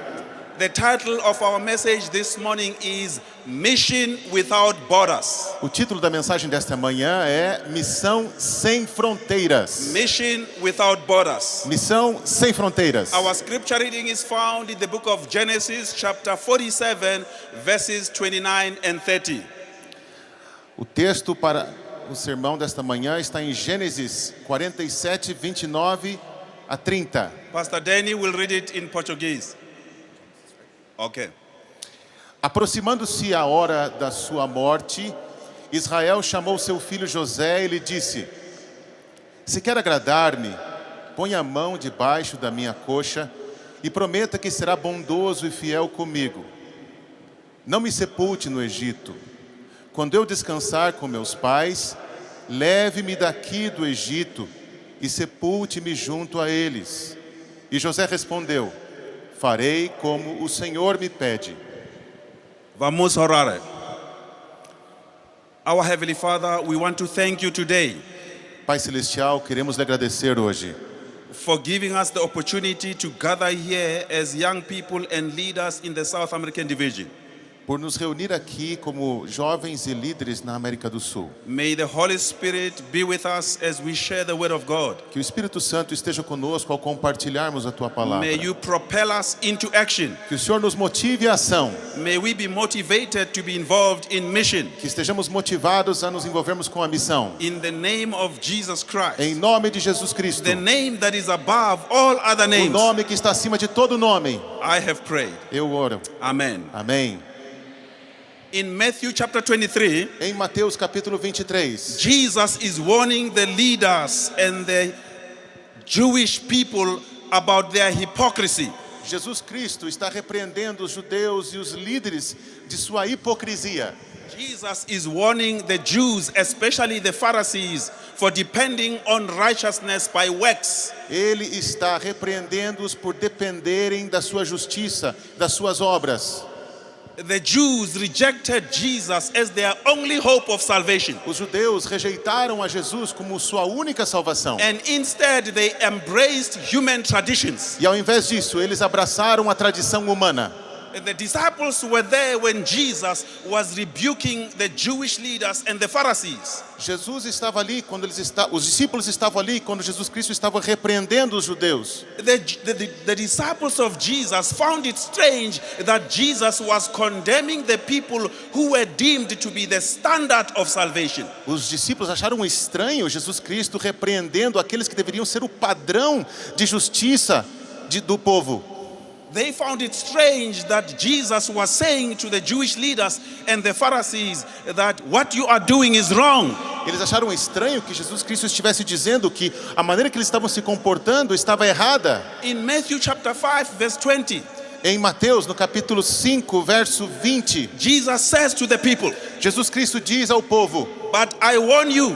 The title of our message this morning is Mission Without Borders. O título da mensagem desta manhã é Missão Sem Fronteiras. Mission Without Borders. Missão Sem Fronteiras. Our scripture reading is found in the book of Genesis, chapter 47, verses 29 and 30. O texto para o sermão desta manhã está em Gênesis 47, 29 a 30. Pastor Danny will read it in Portuguese. Okay. Aproximando-se a hora da sua morte, Israel chamou seu filho José e lhe disse: Se quer agradar-me, põe a mão debaixo da minha coxa e prometa que será bondoso e fiel comigo. Não me sepulte no Egito. Quando eu descansar com meus pais, leve-me daqui do Egito e sepulte-me junto a eles. E José respondeu: Farei como o Senhor me pede. Vamos orar. Our Heavenly Father, we want to thank you today Pai Celestial, queremos lhe agradecer hoje for giving us the opportunity to gather here as young people and leaders in the South American Division. por nos reunir aqui como jovens e líderes na América do Sul. May the Holy Spirit be with us as we share the word of God. Que o Espírito Santo esteja conosco ao compartilharmos a tua palavra. May you propel us into action. Que o Senhor nos motive à ação. May we be motivated to be involved in mission. Que estejamos motivados a nos envolvermos com a missão. In the name of Jesus Christ. Em nome de Jesus Cristo. The name that is above all other names. O nome que está acima de todo nome. I have prayed. Eu oro. Amen. Amém. In Matthew chapter 23, em Mateus capítulo 23, Jesus is warning the leaders and the Jewish people about their hypocrisy. Jesus Cristo está repreendendo os judeus e os líderes de sua hipocrisia. Jesus is warning the Jews, especially the Pharisees, for depending on righteousness by works. Ele está repreendendo-os por dependerem da sua justiça, das suas obras. The Jews rejected Jesus as their only hope of salvation. Os judeus rejeitaram a Jesus como sua única salvação. And instead they embraced human traditions. E ao invés disso, eles abraçaram a tradição humana. The disciples were there when Jesus was rebuking the Jewish leaders and the Pharisees. Jesus estava ali quando os discípulos estavam ali quando Jesus Cristo estava repreendendo os judeus. The disciples of Jesus found it strange that Jesus was condemning the people who were deemed to be the standard of salvation. Os discípulos acharam estranho Jesus Cristo repreendendo aqueles que deveriam ser o padrão de justiça do povo. They found it strange that Jesus was saying to the Jewish leaders and the Pharisees that what you are doing is wrong. Eles acharam estranho que Jesus Cristo estivesse dizendo que a maneira que eles estavam se comportando estava errada. In Matthew chapter 5 verse 20. Em Mateus, no capítulo 5, verso 20, Jesus says to the people, Jesus Cristo diz ao povo, but I warn you,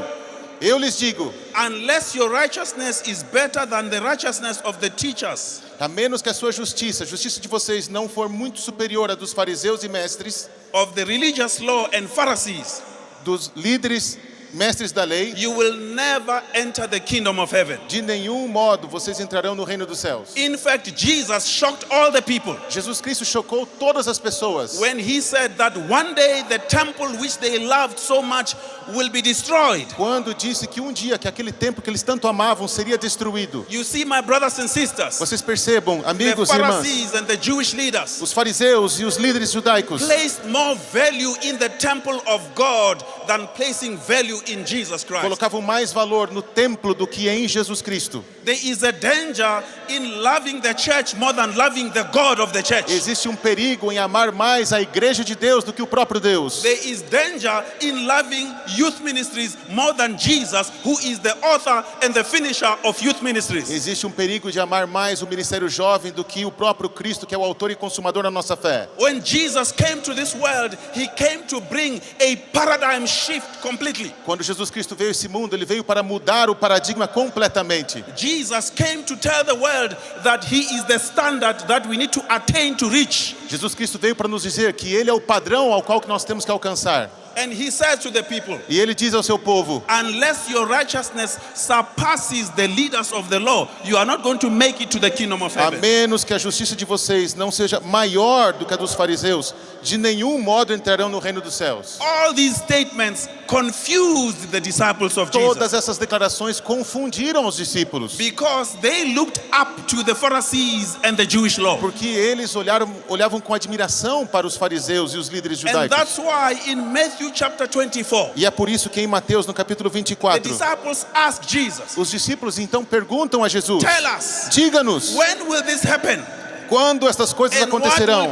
eu lhes digo, unless your righteousness is better than the righteousness of the teachers, a menos que a sua justiça, a justiça de vocês não for muito superior à dos fariseus e mestres, of the religious law and Pharisees, dos líderes, mestres da lei, you will never enter the kingdom of heaven. De nenhum modo vocês entrarão no reino dos céus. In fact, Jesus shocked all the people. Jesus Cristo chocou todas as pessoas. When he said that one day the temple which they loved so much will be destroyed. Quando disse que dia que aquele templo que eles tanto amavam seria destruído. You see, my brothers and sisters. Vocês percebam, amigos e irmãs. The Pharisees and the Jewish leaders. Os fariseus e os líderes judaicos. Placed more value in the temple of God than placing value in Jesus Christ. Colocavam mais valor no templo do que em Jesus Cristo. There is a danger in loving the church more than loving the God of the church. Existe perigo em amar mais a igreja de Deus do que o próprio Deus. There is danger in loving youth ministries more than Jesus, who is the author and the finisher of youth ministries. Existe perigo de amar mais o ministério jovem do que o próprio Cristo, que é o autor e consumador da nossa fé. When Jesus came to this world, he came to bring a paradigm shift completely. Quando Jesus Cristo veio a esse mundo, ele veio para mudar o paradigma completamente. Jesus came to tell the world that he is the standard that we need to attain to reach. Jesus Cristo veio para nos dizer que ele é o padrão ao qual que nós temos que alcançar. And he says to the people, e ele diz ao seu povo, unless your righteousness surpasses the leaders of the law, you are not going to make it to the kingdom of heaven. A menos que a justiça de vocês não seja maior do que a dos fariseus, de nenhum modo entrarão no reino dos céus. All these statements confused the disciples of Jesus. Todas essas declarações confundiram os discípulos. Because they looked up to the Pharisees and the Jewish law. Porque eles olhavam com admiração para os fariseus e os líderes judaicos. And that's why in Matthew chapter 24, e é por isso que em Mateus no capítulo 24, the disciples asked Jesus, os discípulos então perguntam a Jesus, tell us, diga-nos, when will this happen? Quando estas coisas acontecerão?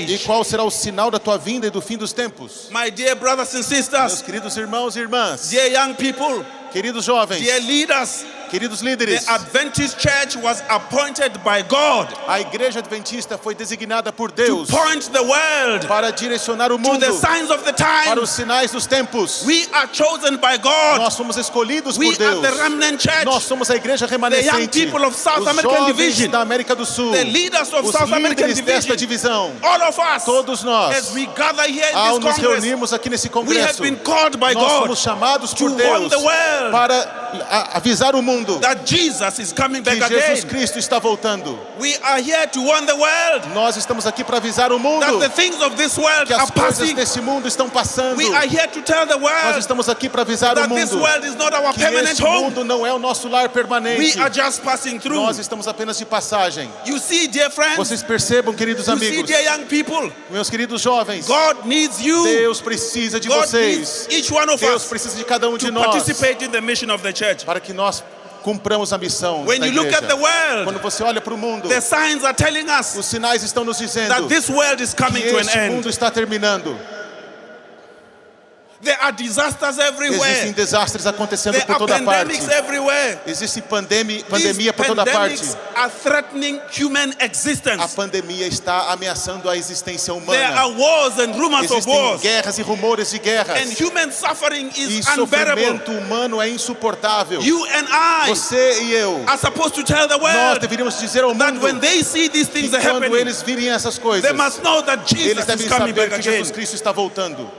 E qual será o sinal da tua vinda e do fim dos tempos? My dear brothers and sisters, meus queridos irmãos e irmãs, dear young people, queridos jovens, dear leaders, queridos líderes, the Adventist Church was appointed by God. A igreja adventista foi designada por Deus to point the world para direcionar o mundo to the signs of the times. Para os sinais dos tempos. We are chosen by God. Nós somos escolhidos por Deus. Are the remnant church. Nós somos a igreja remanescente. The young people of South os American Division. Da América do Sul. The leaders of os South American líderes desta divisão. All of us. Todos nós. As we gather here in ao this nos Congress, reunirmos aqui nesse congresso. We have been called by nós God fomos chamados por to Deus warn the world. para avisar o mundo mundo that Jesus is coming que back Jesus again. Cristo está voltando. We are here to warn the world Nós estamos aqui para avisar o mundo that the things of this world que are as coisas passing. desse mundo estão passando. We are here to tell the Nós world estamos aqui para avisar o that this mundo world is not our que permanent este home. mundo não é o nosso lar permanente. We are just passing through. Nós estamos apenas de passagem. You see, dear friends, Vocês percebam, queridos you see, amigos, dear young people, meus queridos jovens, God needs you. Deus precisa de God vocês. needs each one of Deus us precisa de cada de to nós participate in the mission of the church. para que nós cumpramos a missão When da you look igreja. at the world, Quando você olha para o mundo, the signs are telling us os sinais estão nos dizendo that this world is coming que to an este end. mundo está terminando. There are disasters Existem everywhere. desastres acontecendo There por are toda parte. pandemics everywhere. Existe These pandemia por toda parte. pandemics are threatening human A existence. pandemia está ameaçando a existência There are humana. wars and rumors of Existem wars. guerras e rumores de guerras. And human suffering E is unbearable. sofrimento humano é insuportável. You and I Você e eu, are supposed to tell the nós world deveríamos dizer ao that mundo when they see these que things are quando happening, eles virem essas coisas, they must know that eles Jesus devem is coming saber back que again. Jesus Cristo está voltando.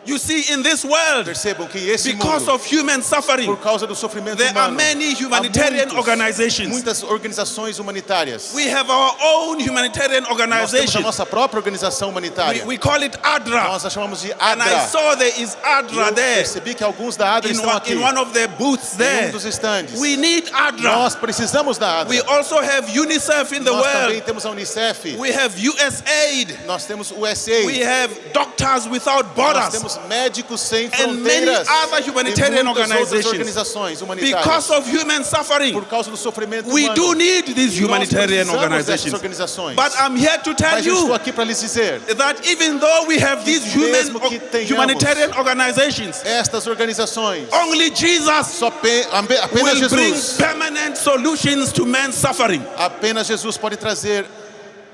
You see, in this world, Percebam que esse because mundo, of human suffering, por causa do sofrimento there are humano, many humanitarian há organizations. muitas organizações humanitárias. We have our own humanitarian Nós temos a organization. nossa própria organização humanitária. We call it ADRA. Nós a chamamos de And I ADRA. saw there is ADRA Eu there percebi que alguns da ADRA estão aqui, in one of the booths em there. dos estandes. We need ADRA. Nós precisamos da We ADRA. also have UNICEF in the Nós também world. temos a Unicef. We have USAID. Nós temos o USAID. We have Doctors Without Nós Borders. temos Médicos Sem And many Fronteiras. other humanitarian E muitas outras organizations. organizações humanitárias. Because of human suffering, Por causa do sofrimento we humano. do need these humanitarian Nós precisamos dessas organizations. organizações. But I'm here to tell Mas eu estou you aqui para lhes dizer, that even though we have these mesmo que tenhamos humanitarian organizations, estas organizações, only Jesus apenas will bring Jesus, permanent solutions to man's suffering. apenas Jesus pode trazer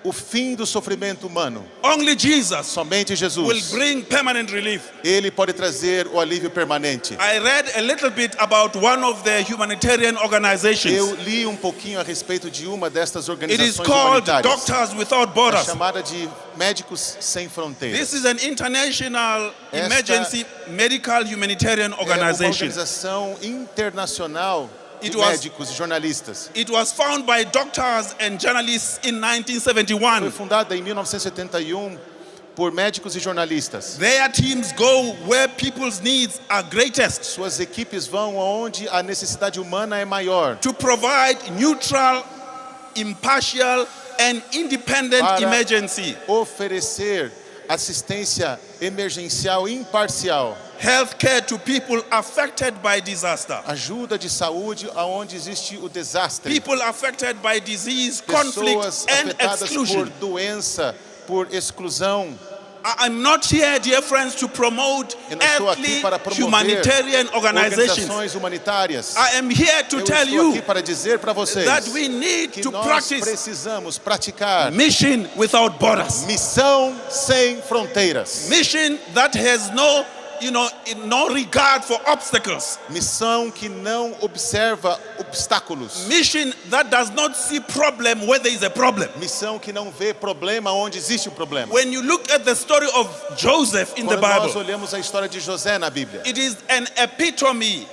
o fim do sofrimento humano. Only Jesus Somente will Jesus. bring permanent relief. Ele pode trazer o alívio permanente. I read a little bit about one of the humanitarian Eu organizations. li um pouquinho a respeito de uma destas It organizações is called humanitárias. Doctors Without É Borders. chamada de Médicos Sem Fronteiras. This is an international Esta emergency medical humanitarian É uma organization. organização internacional de It was- médicos e jornalistas. It was founded by doctors and journalists in Foi 1971. fundada em 1971 por médicos e jornalistas. Their teams go where people's needs are greatest Suas equipes vão onde a necessidade humana é maior, to provide neutral, impartial, and independent Para- emergency oferecer assistência emergencial imparcial, healthcare to people affected by disaster. ajuda de saúde aonde existe o desastre. People affected by disease, conflict, Pessoas and afetadas por exclusion. doença, por exclusão. I'm not here, dear friends, to promote Eu não estou aqui earthly para promover humanitarian organizations. organizações humanitárias. I am here to Eu tell estou aqui you para dizer para vocês that we need que to nós practice precisamos praticar mission without borders. missão sem fronteiras. Mission that has no regard for obstacles. Missão que não observa obstáculos. Mission that does not see problem where there is a problem. Missão que não vê problema onde existe um problema. When you look at the story of Joseph in the Quando nós Bible, olhamos a história de José na Bíblia, it is an epitome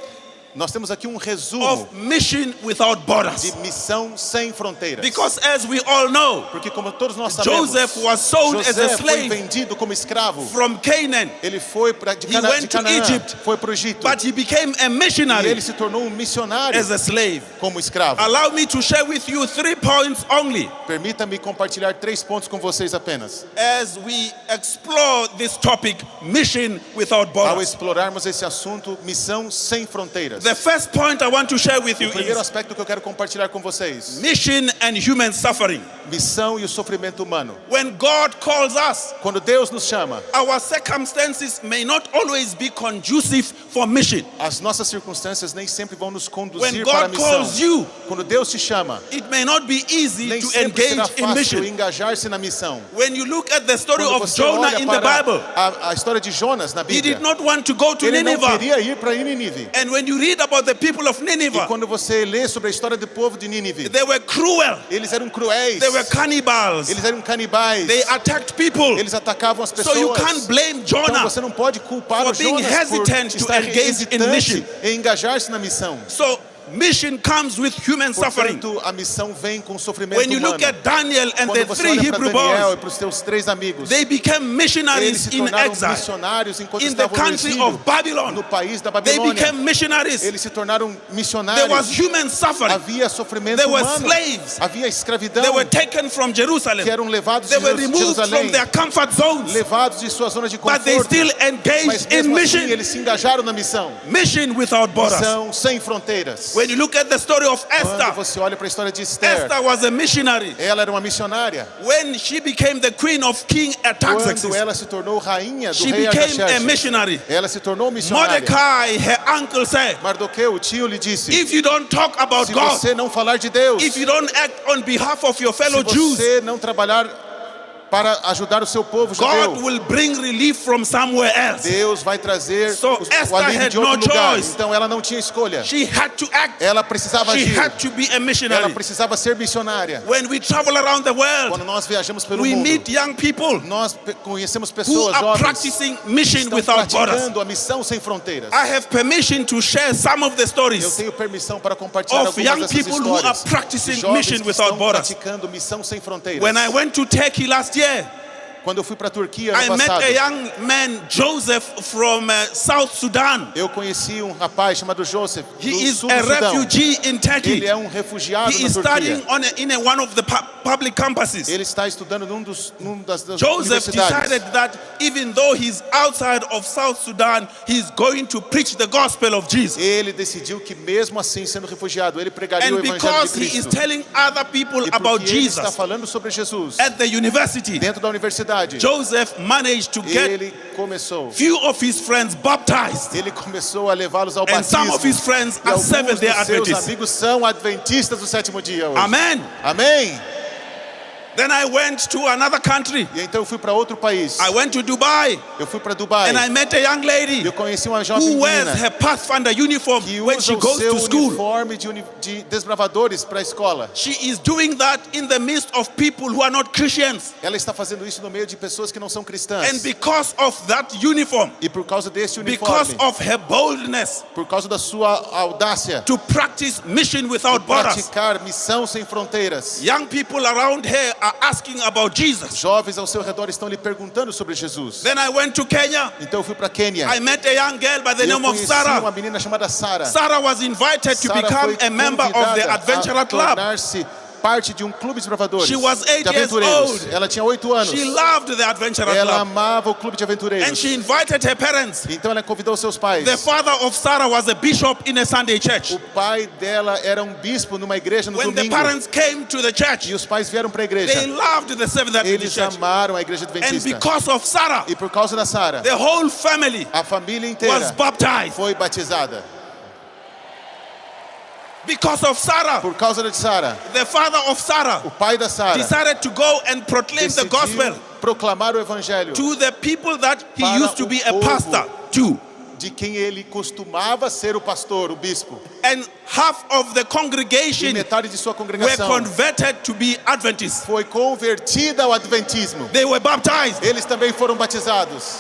nós temos aqui um resumo of mission without borders. de missão sem fronteiras. Because as we all know, Porque como todos nós sabemos, Joseph was sold as a José foi slave vendido como escravo. from Canaan, Ele foi de He went to Canaã, Egypt, foi para o Egito. but he became a E missionary ele se tornou um missionário as a slave. como escravo. Allow me to share with you 3 points only Permita-me compartilhar 3 pontos com vocês apenas. as we explore this topic, mission without Ao borders. explorarmos esse assunto, missão sem fronteiras. The first point I want to share with you O primeiro is aspecto que eu quero compartilhar com vocês: mission and human suffering. missão e o sofrimento humano. When God calls us, Quando Deus nos chama, our circumstances may not always be conducive for mission. as nossas circunstâncias nem sempre vão nos When conduzir para a God missão. calls you, Quando Deus te chama, it may not be easy nem to sempre será engage in fácil mission. engajar-se na missão. When you look at the story Quando of você Jonah olha in the para Bible, a história de Jonas na he Bíblia, did not want to go to ele não Nineveh. queria ir para Nínive. And when you read about the people of E Nineveh, quando você lê sobre a história do povo de Nínive, they were cruel, eles eram cruéis, they were cannibals, eles eram canibais, they attacked people. eles atacavam as So you pessoas. can't blame Então Jonah. você não pode culpar for o being Jonas por hesitant to estar engage in mission. hesitante em engajar-se na missão. So mission comes with human suffering. Portanto, a missão vem com sofrimento When you humano. look at Daniel and Quando the você 3 olha para Hebrew Daniel boys, e para os seus 3 amigos, they became eles missionaries se in tornaram exile. missionários enquanto In the estavam no country exílio, of Babylon, no país da they Babilônia. became missionaries. Eles se tornaram There missionários. was human suffering. Havia sofrimento There were humano. slaves. Havia escravidão. They were taken from Jerusalem. Que eram levados They de were removed Jerusalém, from their comfort zones. levados de sua zona de But they conforto. still Mas engaged in mesmo assim, mission. eles se engajaram na missão. Mission without borders. Missão sem fronteiras. When you look at the story of Quando Esther, você olha para a história de Esther, Esther was a missionary. ela era uma missionária. When she became the queen of King Artaxerxes, Quando ela se tornou rainha do she rei became a Artaxerxes, missionary. ela se tornou missionária. Mordecai, her uncle, said, Mardoqueu, o tio, lhe disse: if you don't talk about se God, você não falar de Deus, if you don't act on behalf of your se fellow Jews, você não trabalhar para ajudar o seu povo God judeu, will bring relief from somewhere else. Deus vai trazer So o Esther alívio had de outro no lugar. choice. Então ela não tinha escolha. She had to act. Ela precisava She agir. had to be a Ela missionary. precisava ser missionária. When we travel around the world, Quando nós viajamos pelo we mundo, meet young people nós conhecemos who pessoas are jovens practicing que mission estão without borders. praticando a missão sem fronteiras. I have permission to share some of the Eu stories tenho permissão para compartilhar of algumas young dessas people who are histórias practicing de jovens mission que without estão borders. praticando missão sem fronteiras. When I went to Turkey last year, Quando eu fui para a Turquia I ano met passado, a young man, Joseph, from South Sudan. eu conheci um rapaz chamado Joseph do He is sul a do Sudão. refugee in Turkey. Ele é um refugiado He na is studying Turquia. in one of the public campuses. Ele está estudando num das Joseph universidades. decided that even though he's outside of South Sudan, he's going to preach the gospel of Jesus. Ele decidiu que mesmo assim, sendo refugiado, ele pregaria o And evangelho because de he is Cristo. telling other people E about porque ele está Jesus falando sobre Jesus at the university, dentro da universidade, Joseph managed to get ele começou. few of his friends baptized. Ele começou a levá-los ao And some batismo. of his friends E are alguns Seventh-day dos seus Adventists. amigos são adventistas do sétimo dia hoje. Amen. Amém. Then I went to another country. E então eu fui para outro país. I went to Dubai Eu fui para Dubai. and I met a young lady Eu conheci uma jovem who wears menina her Pathfinder uniform que when usa she o goes seu to school. uniforme de desbravadores para a escola. She is doing that in the midst of people who are not Christians. Ela está fazendo isso no meio de pessoas que não são cristãs. And because of that uniform, E por causa desse because uniforme, of her boldness por causa da sua audácia, to practice mission without borders, praticar missão sem fronteiras, young people around her are asking about Jesus. jovens ao seu redor estão lhe perguntando sobre Jesus. Then I went to Kenya. Então eu fui para Quênia. I met a young girl by the Eu name of conheci Sarah. uma menina chamada Sara. Sarah was invited to Sara become foi a member of the convidada Adventurer a Club. tornar-se parte de um clube de desbravadores, She was 8 de years aventureiros. old. Ela tinha 8 anos. She loved the Adventurer Ela Club. amava o clube de And aventureiros. she invited her parents. Então ela convidou seus pais. The father of Sarah was a bishop in a Sunday church. O pai dela era um bispo numa igreja no When the domingo. parents came to the church, E os pais vieram para a igreja. they loved the Seventh Adventist Eles church. amaram a igreja And adventista. because of Sarah, E por causa da Sara, the whole family a família was inteira baptized. foi batizada. Because of Sarah, Por causa de Sara, the father of Sarah o pai da Sara decided to go and proclaim the decidiu gospel proclamar o evangelho to the people that he Para used to o be a povo. pastor to. de quem ele costumava ser o pastor, o bispo. And half of the E congregation metade de sua were congregação converted to be Adventists. foi convertida ao adventismo. They were baptized. Eles também foram batizados.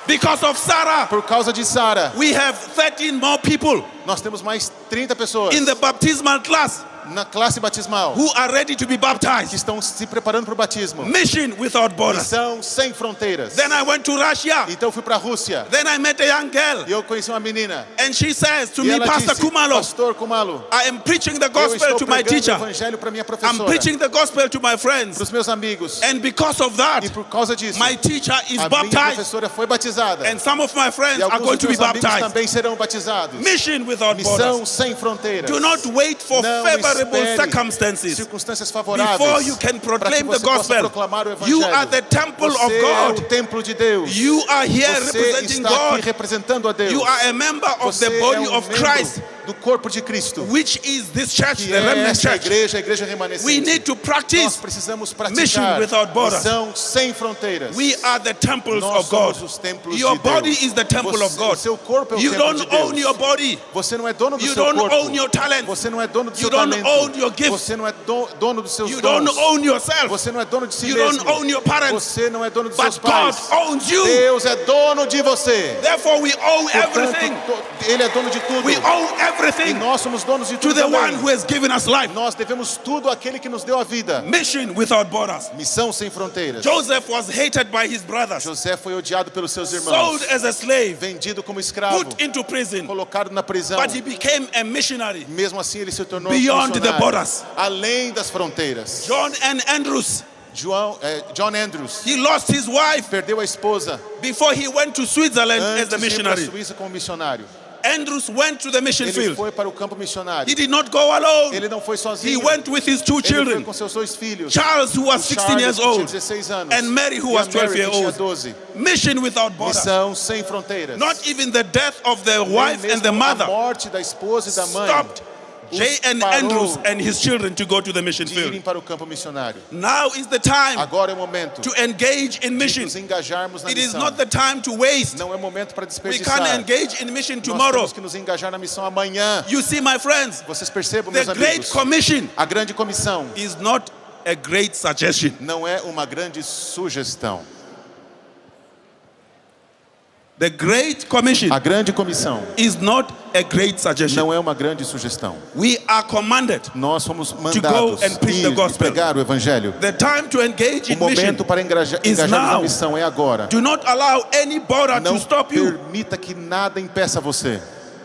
Because of Sarah, Por causa de Sara, we have 13 more people nós temos mais 30 pessoas in the baptismal class na classe batismal who are ready to be que baptized. estão se preparando para o batismo. Mission without borders. Missão sem fronteiras. Then I went to Russia. Então eu fui para a Rússia Then I met a young girl. e eu conheci uma menina. And she says to E me, ela Pastor disse, Kumalo, Pastor Kumalo, I am preaching the eu gospel estou to my pregando teacher. o evangelho para minha I'm professora, preaching the gospel to my para friends. os meus amigos. And because of that, E por causa disso, my teacher is a minha baptized. professora foi batizada. And some of my friends E are alguns going dos to be meus amigos baptized. também serão batizados. Mission without Missão borders. sem fronteiras. Do not wait for Não favorable espere circumstances circunstâncias before favoráveis you can para que proclaim the você possa gospel. proclamar o evangelho. You are the temple of Você é o God. templo de Deus. You are here Você representing está aqui God. representando a Deus. You are a member of Você the body é of membro Christ, do corpo de Cristo, which is this church, que the é remnant essa church. igreja, a igreja remanescente. We need to Nós practice precisamos mission praticar without borders. missão sem fronteiras. We are the temples Nós of God. somos os templos Your de Deus. body is the temple of O God. seu corpo é o You templo don't de Deus. own your body. Você não é dono do You seu don't corpo. own your talent. Você não é dono do You seu don't talento. own your gift. Você não é dono dos seus You dons. don't own yourself. Você não é dono de si You mesmo. don't own your parents. Você não é dono dos seus But God pais. owns you. Deus é dono de você. Therefore, we own Portanto, everything. Ele é dono de tudo. We own everything. everything. E nós somos donos de To tudo the também. one who has given us life. Nós devemos tudo àquele que nos deu a vida. Mission without borders. Missão sem fronteiras. Joseph was hated by his brothers. José foi odiado pelos seus irmãos. Sold as a slave. Vendido como escravo. Put into prison. Colocado na prisão. But he became a missionary. Mesmo assim ele se tornou Beyond the borders. Além das fronteiras. John Andrews. John Andrews. He lost his wife. Perdeu a esposa. Before he went to Switzerland as a missionary. Antes de ir para a Suíça como missionário. Andrews went to the mission field. Ele foi para o campo missionário. He did not go alone. Ele não foi sozinho. He went with his two children. Ele foi com seus 2 filhos. Charles, who was 16 years old, 16 anos, and Mary, who was 12 years old. 12. Mission without borders. Missão sem fronteiras. Not even the death of the wife and the mother a morte da esposa e da mãe stopped J. N. Andrews and his children to go to the mission de irem field. para o campo missionário. Now is the time Agora é o momento to engage in mission. de nos engajarmos na It is missão. not the time to waste. Não é momento para We desperdiçar. can't engage in mission Nós tomorrow. temos que nos engajar na missão amanhã. You see, my friends, Vocês percebam, the meus Great amigos, Commission a grande comissão is not a great suggestion. não é uma grande sugestão. The Great Commission A grande comissão is not a great suggestion. não é uma grande sugestão. We are commanded. Nós somos mandados and preach the ir e gospel. pregar o evangelho. The time to engage O in mission momento para engajar is na now. missão é agora. Do not allow any border Não to stop you permita que nada impeça você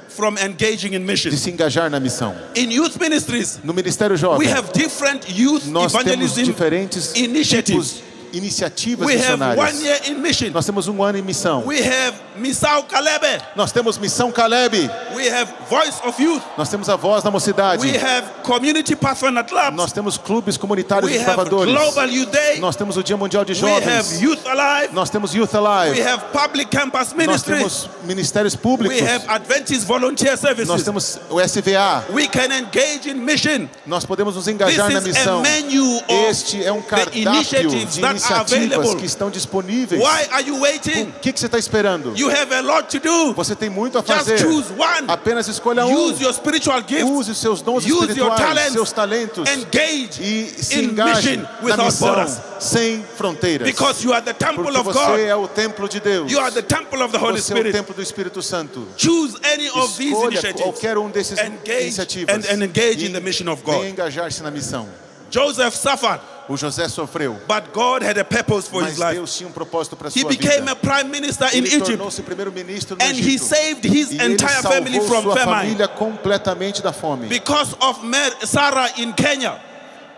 from engaging in mission. de se engajar na missão. In youth ministries, No Ministério we Jovem, have different youth nós temos evangelism diferentes initiatives. tipos, iniciativas We have 1 missionárias. year in mission. Nós temos 1 ano em missão. We have Misao Kalebe. Nós temos Missão Caleb. We have Voice of Youth. Nós temos a Voz da Mocidade. We have Community Pathfinder Clubs. Nós temos clubes comunitários We de have salvadores. Global Youth Day. Nós temos o Dia Mundial de We have Jovens. Youth Alive. Nós temos Youth We Alive. have Public Campus Nós Ministry. temos ministérios públicos. We have Adventist Volunteer Nós Services. temos o SVA. We can engage in mission. Nós podemos nos engajar na This is a missão. menu of Este é um the cardápio initiatives de that are iniciativas available. que estão disponíveis. Why are you waiting? O que você está esperando? You have a lot to do. Você tem muito a Just fazer. choose one. Apenas escolha um. Use your spiritual gifts. Use os seus dons Use your espirituais, talents. seus talentos. Engage E se in engaje mission na without missão borders. sem fronteiras. Because you are the temple Porque of você God. é o templo de Deus. You are the temple of the Holy Você é o Spirit. templo do Espírito Santo. Choose any of these Escolha initiatives. qualquer um desses Engage iniciativas. and engage E in the mission of God. venha engajar-se na missão. Joseph suffered, O José sofreu, but God had a purpose for mas his life. Deus tinha um propósito para He sua became vida. a prime minister in Ele Egypt, tornou-se primeiro-ministro no and he Egito. saved his E ele entire family salvou from sua famine família completamente da fome. because of Sarah in Kenya.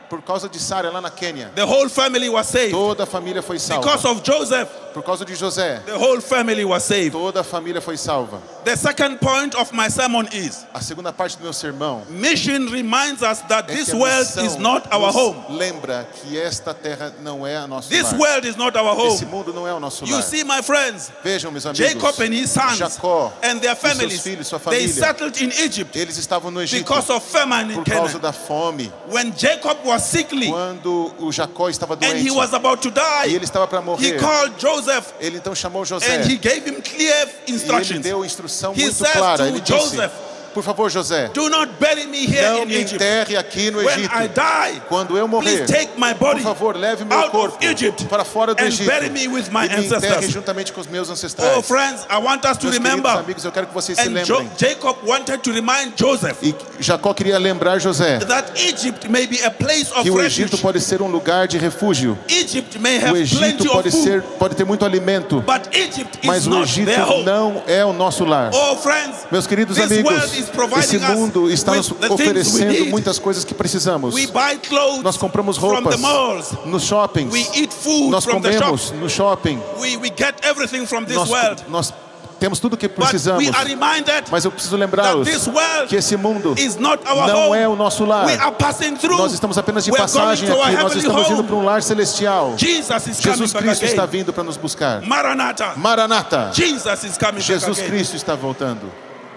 Por causa de Sara lá na Quênia, The whole family was saved. toda a família foi salva. Because of Joseph, Por causa de José, the whole family was saved. toda a família foi salva. The second point of my sermon is A segunda parte do meu sermão mission reminds us that é this que a world missão is not our nos home. lembra que esta terra não é a nosso This lar. world is not our Esse home. mundo não é o nosso You lar. see, my friends, Vejam, meus amigos, Jacob and his sons Jacó and their e seus families, filhos, sua they família, settled in Egypt eles estavam no Egito because of famine in por causa Canaan. da fome. When Jacob was sickly Quando o Jacó estava and he doente was about to e die, ele estava para he morrer, called Joseph ele então chamou José and he gave him clear e ele instructions. deu instrução He muito says clara. to Ele disse, Joseph, por favor, José, do not bury me here não in me Egypt. enterre aqui no When Egito. I die, Quando eu morrer, please take my por body favor, leve meu out corpo of Egypt para fora do and Egito bury me with my e me enterre ancestors. juntamente com os meus ancestrais. Oh, friends, I want us to Meus queridos remember. amigos, eu quero que vocês se And lembrem. Jacob wanted to remind Joseph E Jacó queria lembrar José that Egypt may be a place of que o Egito refuge. pode ser um lugar de refúgio. Egypt may O have Egito plenty of food, pode ter muito alimento, but Egypt mas is o not Egito their home. não é o nosso lar. Oh, friends, Meus queridos this amigos, world is providing esse mundo us está with nos the things we oferecendo need. muitas coisas que precisamos. We buy clothes Nós compramos from roupas the malls. nos shoppings. We eat food Nós from the comemos shops. no shopping. We get everything from this world. Nós temos tudo o que But precisamos. we are reminded Mas eu preciso that lembrá-los this world que esse mundo is not our não home. é o nosso lar. We are passing through. Nós estamos apenas de We are passagem going to our aqui. Nós heavenly estamos indo home. para um lar celestial. Jesus is coming Jesus back Cristo está again. vindo para nos buscar. Maranatha. Maranata. Jesus is coming back Jesus again. Cristo está voltando.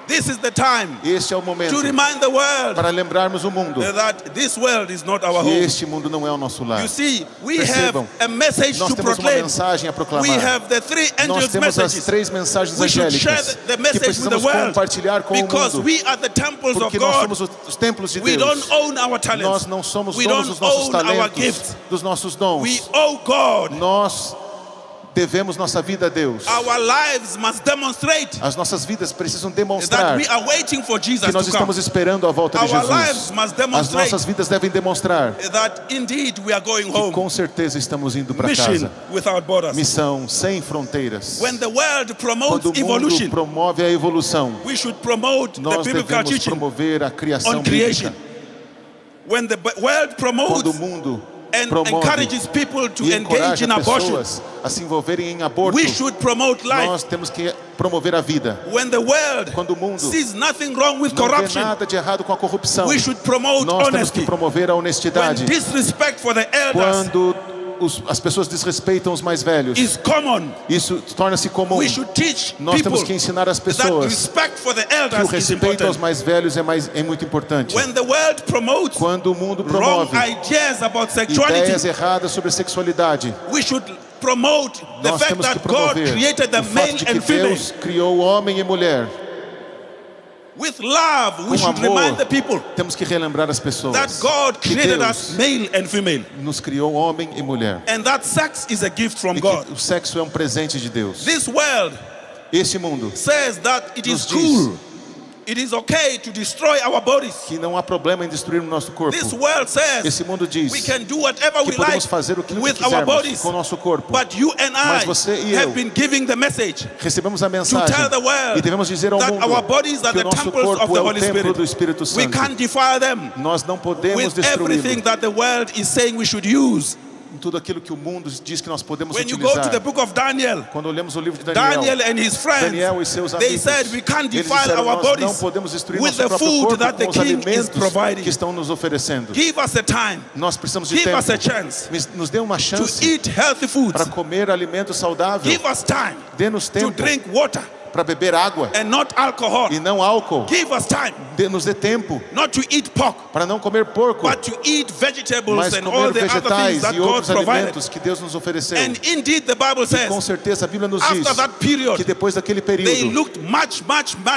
This is the time Este é o momento to remind the world para lembrarmos o mundo that this world is not our que home. este mundo não é o nosso lar. You see, we Percebam, have a message Nós to temos uma proclaim. mensagem a We proclamar. have the three Nós angels' temos as messages. 3 mensagens We should share angélicas the que message with the precisamos world compartilhar com o because mundo. we are the temples of Porque nós God. somos os templos de We Deus. don't own our talents. Nós não somos We donos don't dos nossos own our talentos, gifts. dos nossos dons. We owe God. Nós devemos nossa vida a Deus. Our lives must demonstrate As nossas vidas precisam that demonstrar we are waiting for Jesus que nós to come. estamos esperando a volta de Our lives Jesus. must As demonstrate nossas vidas devem demonstrar that indeed we are going que home. com certeza estamos indo para Mission casa. without borders. Missão sem fronteiras. When the world promotes Quando o mundo evolution, promove a evolução, we should promote the nós biblical devemos teaching promover a criação on creation. bíblica. When the world Quando o promotes mundo and promove encourages people to e engage encoraja in abortion, pessoas a se envolverem em aborto, we should promote life. nós temos que promover a vida. When the world Quando o mundo sees nothing wrong with não vê corruption, nada de errado com a corrupção, we should promote nós temos que honesty. promover a When honestidade. disrespect for the elders Quando as pessoas desrespeitam os mais velhos, is common, isso torna-se comum. we should teach Nós people temos que ensinar as that pessoas respect for the que o elders is respeito aos important. mais velhos é muito importante. When the world promotes Quando o mundo wrong promove ideas about sexuality, ideias erradas sobre sexualidade, we should promote the nós fact temos que that God promover created the o fato male de que and female. Deus criou homem e mulher. With love, we Com should amor, remind the people temos que relembrar as pessoas that God que created Deus us male and female, nos criou homem e mulher. and that sex is a gift from E God. que o sexo é um presente de Deus. This world Este mundo says that it is nos diz cool, it is okay to destroy our bodies. que não há problema em destruir o nosso corpo. This world says Esse mundo diz we can do whatever que we like podemos fazer o que with our quisermos bodies. com o nosso corpo. But you and I Mas você e have eu been giving the message recebemos a to mensagem tell the world e devemos dizer ao that mundo our bodies are que o the nosso temples of corpo the é o Holy templo Spirit. do Espírito We Santo. can't defile them Nós não podemos with everything destruí-lo. that the world is saying we should use. Em tudo aquilo que o mundo diz que nós podemos When you go to the utilizar. book of Daniel, Quando olhamos o livro de Daniel and his friends, Daniel e seus they amigos, said we can't eles defile disseram, our nós não bodies podemos destruir with nosso the próprio food corpo that the com os king is alimentos providing. que estão nos oferecendo. Give us a time Nós precisamos de Give tempo. us a chance Nos dê uma to chance eat healthy foods. para comer alimento saudável. Give us time Dê-nos to tempo drink water para beber água and not alcohol. e não álcool. Give us time Nos dê tempo not to eat pork, para não comer porco, but to eat vegetables mas and all comer the other things vegetais that e God outros provided. alimentos que Deus nos ofereceu. And indeed, the Bible E com says certeza a Bíblia nos diz after that period, que depois daquele they período looked much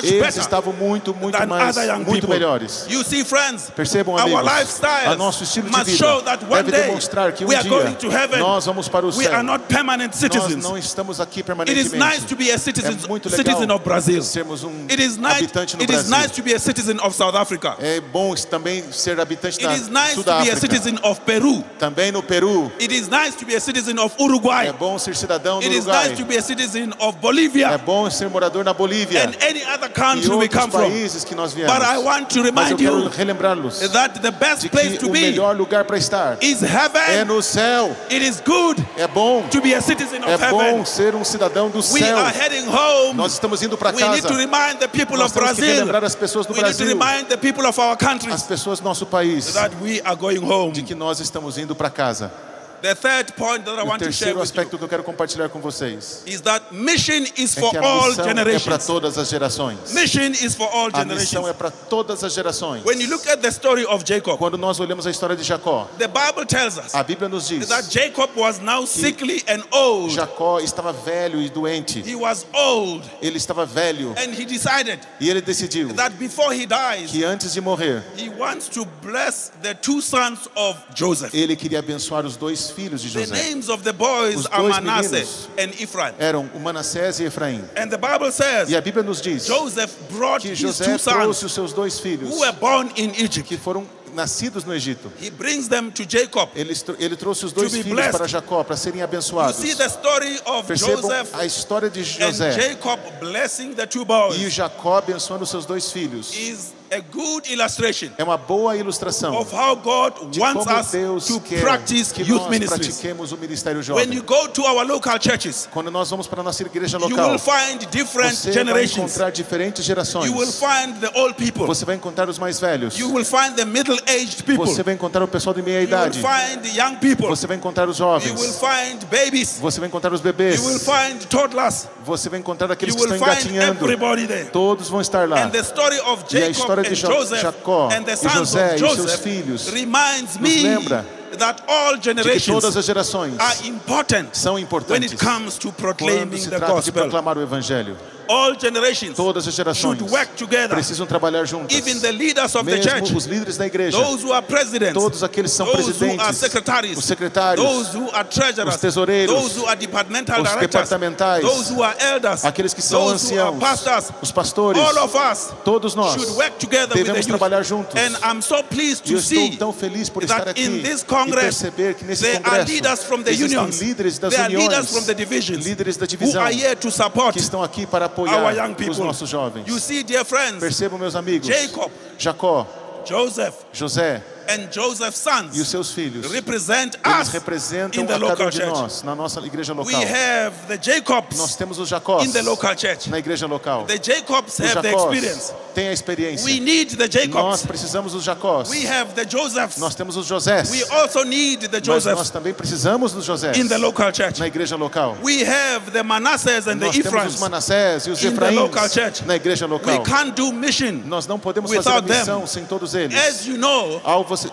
eles better estavam muito than mais, other young muito people. melhores. You see, friends, Percebam, our amigos, lifestyle a nosso estilo de must vida show that one deve day demonstrar que we are dia going to heaven. nós vamos para o We céu. are not permanent Nós citizens. não estamos aqui It is permanentemente. nice to be a É muito legal citizen of Brazil. sermos It is nice. habitante no It is Brasil. nice to be a citizen of South Africa. É bom também ser habitante It da is nice sul to da be a África. citizen of Peru. Também no Peru. It is nice to be a citizen of Uruguay. É bom ser cidadão do It is Uruguai. nice to be a citizen of É Bolivia bom ser morador na Bolívia and any other e country we outros come from. países que nós viemos. But I want to Mas eu remind quero you relembrá-los that the best de place que to o be melhor lugar para estar is é heaven. no céu. It is good É bom, to be a citizen of é heaven. bom ser um cidadão do We céu. are heading home. Nós estamos indo para We need casa. to remind the people Nós of temos que Brazil. relembrar as pessoas do We need to Brasil, remind the people of our as countries pessoas do nosso país, that we are going home. de que nós estamos indo para casa. The third point that I O want to share terceiro with aspecto que eu quero compartilhar com vocês you is that mission is é for que a all missão é para generations. todas as gerações. Mission is for all A missão generations. é para todas as gerações. When you look at the story of Jacob, Quando nós olhamos a história de Jacó, the Bible tells us a Bíblia nos diz that Jacob was now sickly and old. Jacó estava velho e doente. He was old, Ele estava velho and he decided e ele decidiu that before he dies, que antes de morrer, he wants to bless the two sons of Joseph. ele queria abençoar os dois filhos de The José. names of the boys Os are dois Manasseh meninos and Ephraim. Eram o Manassés e Efraim. And the Bible says E a Bíblia nos diz Joseph brought que his José two trouxe sons os seus dois filhos, who were born in Egypt. que foram nascidos no Egito. He brings them to Jacob. Ele trouxe os dois be filhos blessed. para Jacó, para serem You abençoados. see the story of Percebam Joseph a história de and José Jacob blessing the two e boys Jacó abençoando os seus dois filhos. is a good illustration É uma boa ilustração of how God de wants como us Deus to quer practice que youth nós ministries. pratiquemos o ministério When you jovem. go to our local churches, Quando nós vamos para a nossa igreja you local, will find different você vai generations. encontrar diferentes gerações. You will find the old people. Você vai encontrar os mais velhos. You will find the middle-aged people. Você vai encontrar o pessoal de meia You will idade. find the young people. Você vai encontrar os You will jovens. find babies. Você vai encontrar os bebês. You will find toddlers. Você vai encontrar aqueles You que will estão find engatinhando. everybody there. Todos vão estar lá. And the story of E a Jacob história de and Joseph Jacó and the e sons José of e seus Joseph filhos reminds nos me lembra that all de que generations todas as gerações are important são when importantes it comes to quando proclaiming se the trata de gospel. proclamar o Evangelho. All generations todas as gerações should work together. precisam trabalhar juntas. Even the leaders of the church, Mesmo os líderes da igreja, those who are presidents, todos aqueles que são those who are presidentes, secretaries, os secretários, those who are treasurers, os tesoureiros, those who are departmental os directors, departamentais, those who are elders, aqueles que são those who are anciãos, pastors, os pastores, all of us todos nós should work together with the devemos youth. trabalhar juntos. And I'm so pleased E eu to see estou tão feliz por estar that aqui in this e Congress perceber que nesse there are congresso leaders from the existem unions, líderes das there are uniões, leaders from the divisions, líderes da who divisão, are here to support que estão aqui para our apoiar young people. os nossos jovens. You see, dear friends, Percebam, meus amigos, Jacob, Jacó, Joseph, José and Joseph's e os sons seus filhos, represent eles us representam in the a cada local um de church. nós, na nossa igreja We local. have the Nós Jacobs temos os Jacós in the local church. na igreja local. The Jacobs Os have the Jacós experience. têm a experiência. We need the Nós Jacobs. precisamos dos Jacós. We have the Josephs. Nós temos os Josés. We also need the Mas nós Josephs também precisamos dos Josés in the local church. na igreja local. We have the Manassehs and the Nós temos os Ephraim Manassés e os in the local Efraíns church. na igreja We local. can't do mission Nós não podemos fazer a without them. missão sem todos eles. As you know,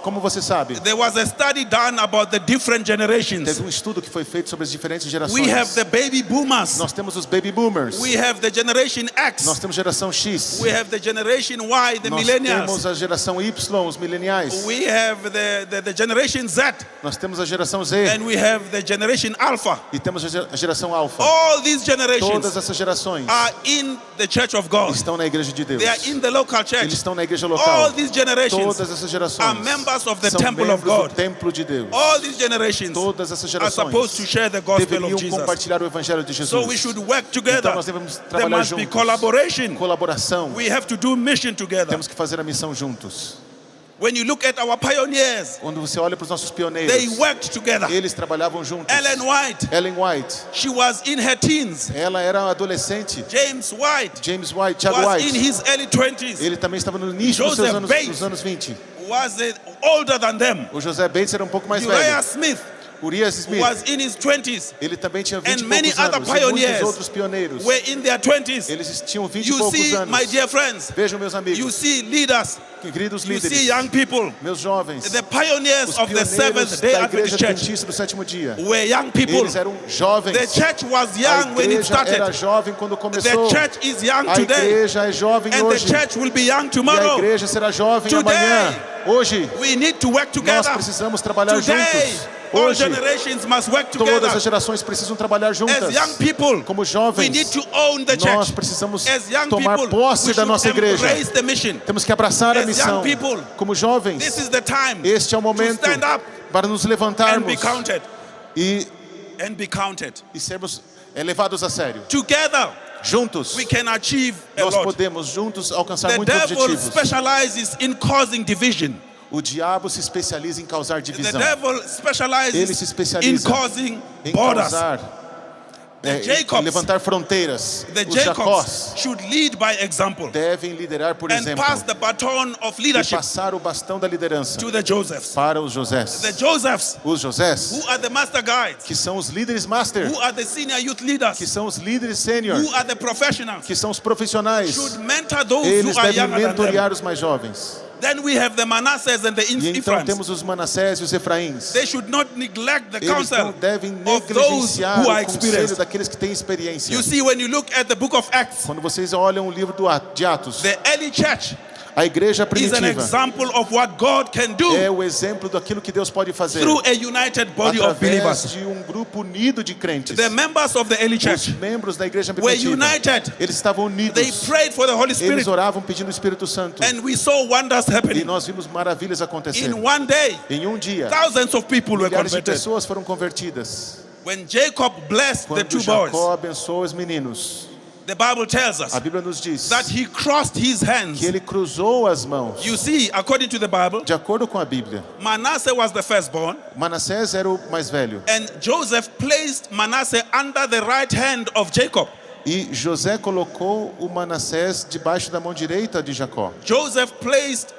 Como você sabe, there was a study done about the different generations. teve um estudo que foi feito sobre as diferentes gerações. We have the baby boomers. Nós temos os baby boomers. We have the generation X. Nós temos geração X. We have the generation Y, the Nós millennials. temos a geração Y, os mileniais. We have the generation Z, Nós temos a geração Z and we have the generation Alpha. e temos a geração Alfa. All these Todas generations essas gerações are in the church of God. estão na igreja de Deus. They are in the local Eles church. estão na igreja All local. these generations Todas essas gerações are members of the são temple of membros God. do templo de Deus. All these generations Todas essas are supposed to gerações share the gospel deveriam of Jesus. compartilhar o evangelho de Jesus. So we should work together. Então nós devemos There trabalhar must be juntos. collaboration. Colaboração. We have to do mission together. Temos que fazer a missão juntos. When you look at our pioneers, Quando você olha para os nossos pioneiros, they worked together. eles trabalhavam juntos. Ellen White, Ellen White, she was in her teens. ela era adolescente. James White James White, Tiago was in White, his early 20s. ele também estava no início dos Joseph seus Bates. dos anos 20. Was older than them. O José Bates era um pouco mais Uriah velho. Smith Urias Smith, was in his 20s. ele também tinha 20 And e many poucos other anos. E muitos pioneers outros pioneiros, were in their 20s. eles tinham 20 e You poucos see, anos. my dear friends, Vejam, meus you amigos, see leaders, queridos you see líderes, young people. meus jovens, The pioneers os of the pioneiros Seventh-day da Adventist Igreja Church Adventista do Sétimo Dia. were young people. Eles eram jovens. The church was A young when it igreja era started. jovem quando The começou. church is young A today. igreja é jovem And the hoje. church will be young E a tomorrow. igreja será jovem Today, amanhã. Hoje, we need to work nós together. precisamos trabalhar Today, juntos. all Hoje, generations must work todas together. as gerações precisam trabalhar juntas. As young people, Como we jovens, need to own the nós church. precisamos As young tomar people, posse we da should nossa igreja. embrace the mission. Temos que abraçar a As missão. young people, Como jovens, This is the time este é o to momento stand up para nos and be levantarmos counted. e And be counted. sermos levados a sério. Together, Juntos, we can achieve a nós lot. podemos juntos alcançar The muitos devil objetivos. specializes in causing division. O diabo se especializa em causar The divisão. devil Ele se specializes in especializa causing em borders. causar, The em Jacobs, levantar fronteiras. the Os Jacobs Jacós should lead by example devem liderar por and exemplo pass the baton of e leadership passar o bastão da liderança to the Josephs. para os Josés. The Josephs, Os Josés, who are the master guides, que são os líderes master, who are the senior youth que leaders, são os líderes sênior, who are the professionals, que são os profissionais. should mentor those Eles who are devem younger than them. mentorear os mais jovens. Then we have the Manassehs and the E então Ephraim. temos os Manassés e os Efraíns. They should not neglect the Eles não counsel devem of those negligenciar who are o conselho experienced. daqueles que têm experiência. You see, when you look at the book of Acts, Quando vocês olham o livro de Atos, the early church a igreja is an primitiva example of what God can do é o exemplo daquilo que Deus pode fazer through a united body of believers. através de um grupo unido de crentes. The members of the early Os church membros da igreja were primitiva, united. eles estavam They unidos. prayed for the Holy Eles Spirit, oravam pedindo o Espírito Santo. and we saw wonders E happening. nós vimos maravilhas acontecerem. In one day, Em um dia, thousands of people were milhares de converted. pessoas foram convertidas. When Jacob blessed the Quando two boys, Jacó abençoou os meninos, the Bible tells us a Bíblia nos diz that he crossed his hands. que ele cruzou as mãos. You see, according to the Bible, De acordo com a Bíblia, Manasseh was the firstborn, Manassés era o mais velho. and Joseph placed Manasseh under the right hand of Jacob. E José colocou o Manassés debaixo da mão direita de Jacó. Joseph placed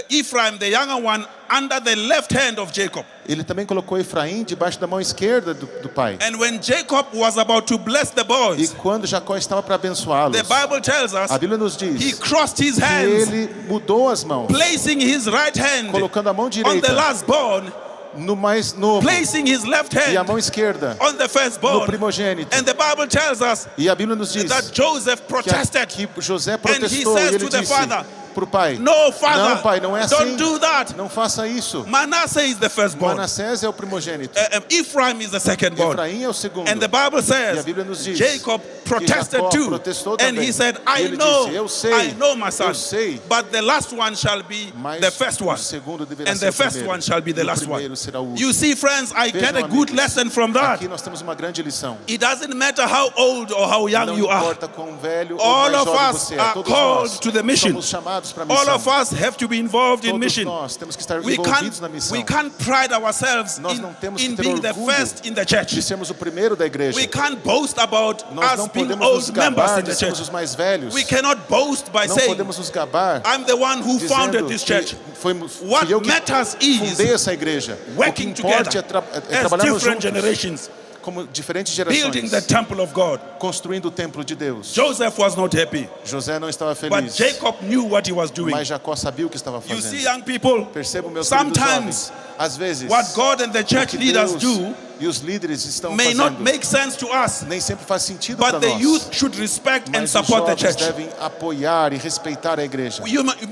Ephraim, the younger one, under the left hand of Jacob. Ele também colocou Efraim debaixo da mão esquerda do pai. And when Jacob was about to bless the E boys, quando Jacó estava para abençoá-los, the Bible tells us a Bíblia nos he diz crossed his que hands, ele mudou as mãos, placing his right hand colocando a mão on the direita last born no mais novo, placing his left e a hand mão esquerda on the no firstborn. primogênito. And the Bible tells us E a Bíblia nos diz that Joseph protested. que José And he protestou says e ele to the disse father, para o pai: "No, father, não, pai, não é assim. don't do that. Não faça isso. Manasseh is the firstborn. Manassés é o primogênito. Ephraim is the secondborn." Efraim é o segundo. And the Bible E a says Bíblia nos diz Jacob que protested Jacó too. protestou And também. he said, E I ele know, disse, eu sei, I know, my son, eu sei, but the last one shall be mas the first one. o segundo deverá And ser the o first primeiro, one shall be the e o last one. primeiro será o último. You see, friends, I get a good amigos, lesson from that. Aqui nós temos uma grande lição. It doesn't matter how old or how young Não you are. importa quão velho ou All mais of jovem us você é, are todos called nós to the mission. somos chamados para a All missão. of us have to be involved in Todos mission. nós temos que estar We envolvidos na missão. can't pride ourselves Nós não temos in que ter being the orgulho first in the church. de sermos o primeiro da igreja. We can't boast about Nós us não being podemos nos old members gabar in the de sermos church. os mais velhos. We cannot boast by Não saying, podemos nos gabar I'm the one who founded dizendo this que church. fui What eu que matters is fundei essa igreja. O que Working importa together é as trabalharmos different juntos generations, como diferentes building gerações, the temple of God. construindo o templo de Deus. Joseph was not happy, José não estava but feliz, Jacob knew what he was doing. mas Jacó sabia o que estava You see, fazendo. young people, Percebam, meus queridos sometimes jovens, às vezes, what God and the o church que leaders Deus do e os líderes estão may not fazendo make sense to us, nem sempre faz sentido para but the nós. youth should respect and Mas os support the jovens church. devem apoiar e respeitar a igreja.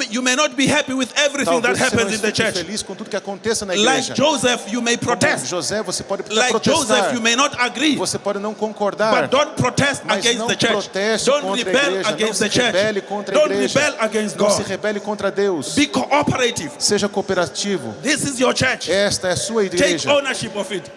You may not be happy with everything Talvez that você não happens in the esteja church. feliz com tudo que aconteça na Like igreja. Joseph, you may Como protest. José, você pode Like Joseph, protestar. you may not agree. Você pode não concordar. But don't protest Mas against não the church. proteste Don't contra a rebel igreja. Não against se the church. rebele contra a Don't igreja. rebel against Não se God. rebele contra Deus. Be cooperative. Seja cooperativo. This is your church. Esta é a sua Take igreja. ownership of it.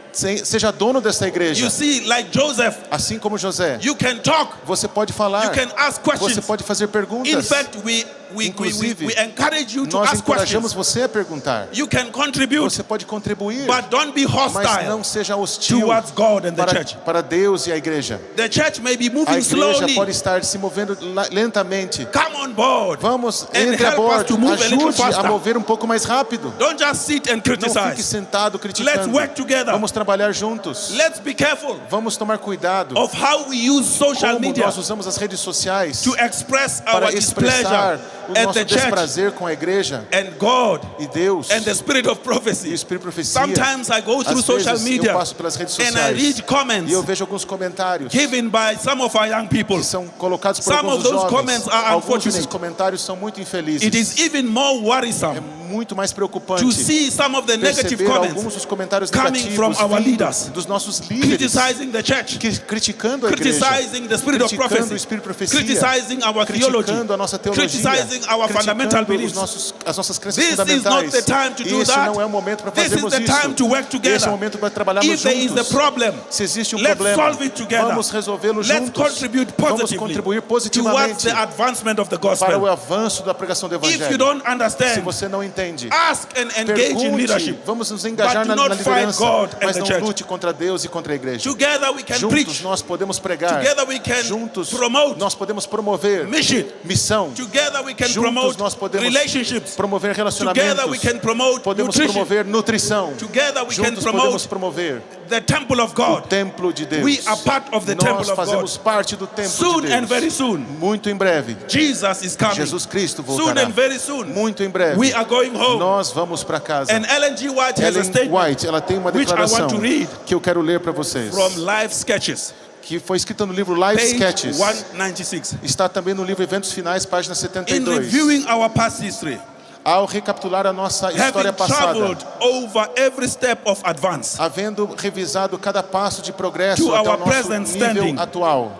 Seja dono dessa igreja. You see, like Joseph, Assim como José. you can talk. Você pode falar. You can ask Você questions. pode fazer perguntas. In fact, we Inclusive, encourage you to nós ask encorajamos questions. você a perguntar. You can contribute, Você pode contribuir. but don't be Mas hostile não seja hostil towards God and the church. para Deus e a igreja. The church may be A moving igreja slowly. pode estar se movendo lentamente. Come on board. Vamos, And entre a help us bordo, to move a little ajude a faster. mover um pouco mais rápido. Don't just sit and Não fique criticize. sentado Let's criticando. work together. Vamos trabalhar juntos. Let's be careful Vamos tomar cuidado of how we use social como media nós usamos as redes sociais to express para our expressar displeasure o at nosso the church desprazer com a igreja and God e Deus and the spirit of e o prophecy. Espírito de Profecia. Sometimes I go through Às social vezes media eu passo pelas redes and I sociais read comments e eu vejo alguns comentários given by some of our young people. que são colocados por Some alguns of those jovens. comments are Alguns desses unfortunate. comentários são muito infelizes. It is even more É worrisome muito mais preocupante to see some of the negative perceber comments alguns dos comentários coming negativos from our vindo leaders, dos nossos líderes, criticizing the church, criticando a igreja, criticizing the spirit of criticando o prophecy, Espírito de Profecia, criticizing our theology, criticando a nossa teologia, criticizing our fundamental criticando beliefs. as nossas crenças This is not fundamentais. the time to do Esse that. não é o momento para This is fazermos the time to work isso. Esse é o together. momento para trabalharmos If there is a juntos. problem, Se existe um let's problema, solve it together. vamos resolvê-lo Let's juntos. contribute Vamos positively contribuir towards positivamente the advancement of the para o gospel. avanço da pregação do If you Evangelho. don't Se understand, você não entende, ask and engage in pergunte, leadership. vamos nos engajar But na do not fight liderança, God and mas the não church. lute contra Deus e contra a igreja. Together we can Juntos preach. nós podemos pregar. Together we can Juntos promote nós podemos promover mission. missão. Together we can Juntos promote nós podemos relationships. promover Together we relacionamentos. can promote Podemos nutrition. promover nutrição. Together we can Juntos podemos promote promover the temple of o God. templo de Deus. We are part of the Nós temple of fazemos God. parte do templo Soon de and Deus. very soon, Muito em breve, Jesus is coming. Jesus Cristo Soon voltará. and very soon, Muito em breve, we are going home. nós vamos para casa. And Ellen G. White has a Ellen statement White, ela tem uma which I declaração want to read que eu quero ler para vocês, from Life Sketches, que foi escrita no livro Life page Sketches. 196. Está também no livro Eventos Finais, página In 72. reviewing our past history, Ao recapitular a nossa história having passada, traveled over every step of advance, havendo revisado cada passo de progresso To até our o nosso present nível standing. atual,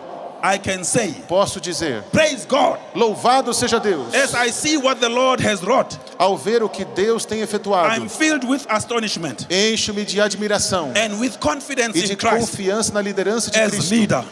I can say, posso dizer, praise God, louvado seja Deus. as I see what the Lord has wrought. Ao ver o que Deus tem efetuado, I'm filled with astonishment encho-me de admiração and with confidence e de in Christ confiança na liderança de as Cristo. leader.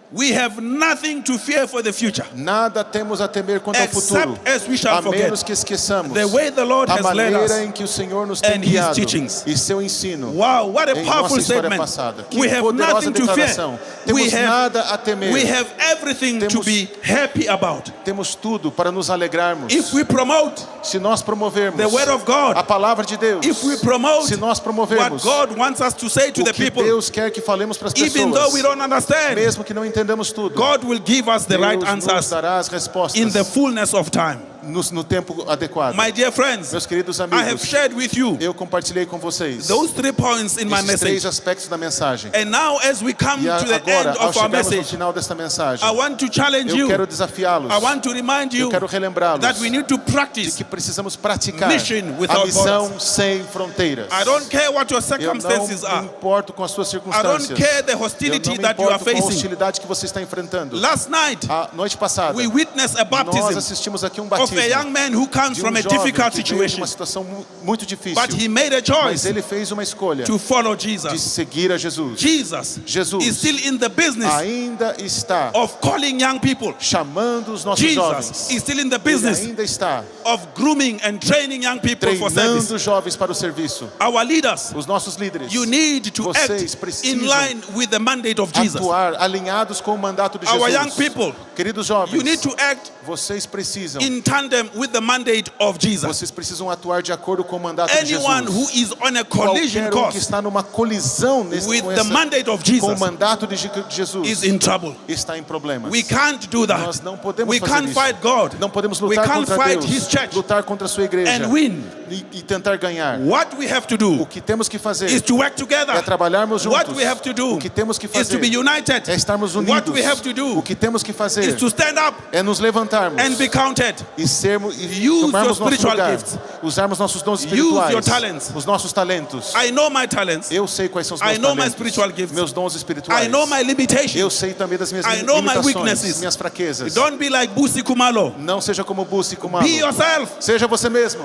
We have nothing to fear for the future, Nada temos a temer quanto ao futuro, except as we shall a menos forget que esqueçamos the way the Lord a has led us. maneira em que o Senhor nos tem and His guiado teachings. e seu ensino. Wow, what a Em powerful nossa história statement. passada. Que We have poderosa nothing to fear. declaração. Temos nada a temer. We have everything to Temos- be happy about. Temos tudo para nos alegrarmos. If we promote Se nós promovermos the word of God, a palavra de Deus, if we promote se nós what promovermos God wants us to say to o the que people, Deus quer que falemos para as even though we pessoas, don't understand, mesmo que não entendamos tudo, God will give us the right Deus nos answers dará as respostas in the fullness of time. no tempo adequado. My dear friends, Meus queridos I have amigos, shared with you eu compartilhei com vocês those 3 points in my esses 3 message. aspectos da mensagem. And now as we come E to the agora, end ao of our chegarmos no message, final desta mensagem, I want to challenge eu you. quero desafiá-los. I want to remind Eu you quero relembrá-los that we need to de practice. que precisamos praticar Mission a without missão sem fronteiras. I don't care what your Eu circumstances não me are. importo com as suas I circunstâncias. don't care the Eu hostility não me that you are importo com a facing. hostilidade que você está enfrentando. Last night, A noite passada, we witnessed a nós baptism assistimos aqui um of batismo a young man who comes de from a jovem difficult que veio de situation. uma situação muito difícil. But he made a Mas choice ele fez uma escolha to follow de Jesus. seguir a Jesus. Jesus Jesus is still in the business ainda está of calling young people. chamando os nossos Jesus jovens. is still in the Ele business ainda está of grooming and training young people for service. treinando jovens para o serviço. Our leaders, Os nossos líderes you need to Vocês act precisam in line with the mandate of Jesus. atuar alinhados com o mandato de Our Jesus. young people, Queridos you jovens, need to act vocês precisam in tandem with the mandate of Jesus. Vocês precisam atuar de acordo com o mandato de Anyone who Jesus. is on a collision Qualquer que course está numa colisão with the mandate of com o Jesus mandato de Jesus is in trouble. está em problemas. We can't do that. Nós não podemos We fazer can't isso. fight God. Não podemos We lutar can't contra fight Deus, His church lutar contra a sua igreja and win. e tentar ganhar. What we have to O do que temos que fazer is to work together. é trabalharmos juntos. What we have to do O que temos que is to fazer be united. é estarmos What unidos. we have to do O que temos que is fazer to stand up é nos levantarmos and be counted. e sermos e Use tomarmos your nosso spiritual lugar, gifts. usarmos nossos dons Use espirituais, your talents. os nossos talentos. I know my talents. Eu sei quais são os meus I know my talentos, spiritual gifts. meus dons espirituais. I know my limitations. Eu sei também das minhas I know my limitações, weaknesses. minhas fraquezas. Don't be like Busi Kumalo. Não seja como Bussi e Kumalo. Be yourself. Seja você mesmo.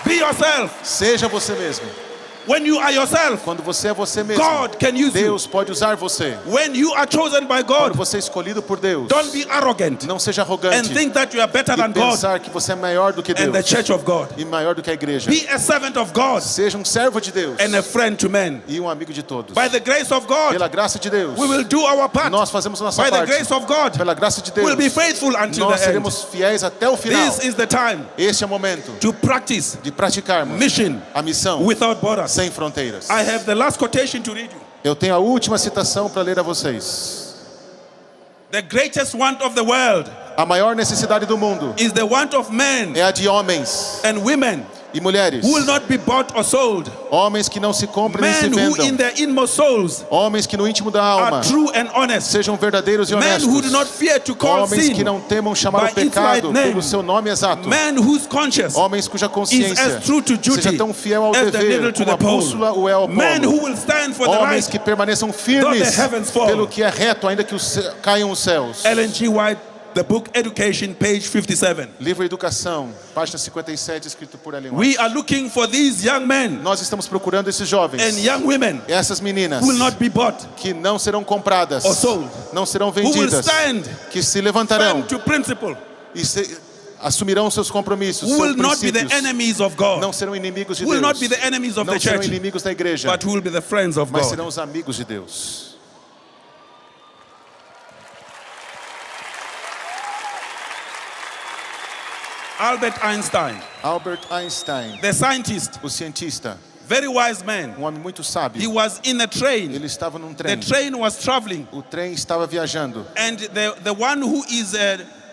Be yourself. Seja você mesmo. When you are yourself, Quando você é você mesmo, God can use you. Deus pode usar você. When you are chosen by Quando God, você é escolhido por Deus, don't be arrogant não seja and arrogante think that you are better e than God pensar que você é maior do que and the Deus church of God. e maior do que a igreja. Be a servant of God Seja um servo de Deus and a friend to men. e um amigo de todos. By the grace of God, Pela graça de Deus, we will do our part. nós fazemos a nossa By the parte. grace of God, Pela graça de Deus, we'll be faithful until nós the end. seremos fiéis até o final. This is the time Este é o momento to practice de praticarmos mission a missão without borders. sem fronteiras. I have the last quotation to read you. Eu tenho a última citação para ler a vocês. The greatest want of the world A maior necessidade do mundo is the want of men é a de homens and women e mulheres. who will not be bought or sold. Homens que não se comprem nem se Men who in vendam. their inmost souls Homens que no íntimo da alma are true and honest. sejam verdadeiros e Men who do not honestos. fear to call Homens que sin. não temam chamar by o its right pecado name. pelo seu nome exato. Men whose conscience Homens cuja consciência as true to duty seja tão fiel ao as the needle dever to como a the pole. bússola o é ao Men who polo. will stand for the Homens right. que permaneçam Though firmes the heavens fall. pelo que é reto, ainda que caiam os céus. Ellen G. White, the book Education, page 57. Livro Educação, página 57, escrito por Ellen White. We are looking for these young men Nós estamos procurando esses jovens, and young women essas meninas who will not be bought, que não serão compradas, or sold, não serão who will vendidas, stand que se levantarão firm to principle, e assumirão seus compromissos, who seus will not be the princípios. enemies of God, Não serão inimigos de who will not Deus, be the enemies of não the serão church, inimigos da igreja, but who will be the friends of mas God. serão os amigos de Deus. Albert Einstein, Albert Einstein, the scientist, o cientista, very wise man, homem muito sábio, he was in a train. ele estava num The trem. train was traveling, O trem estava viajando and the one who is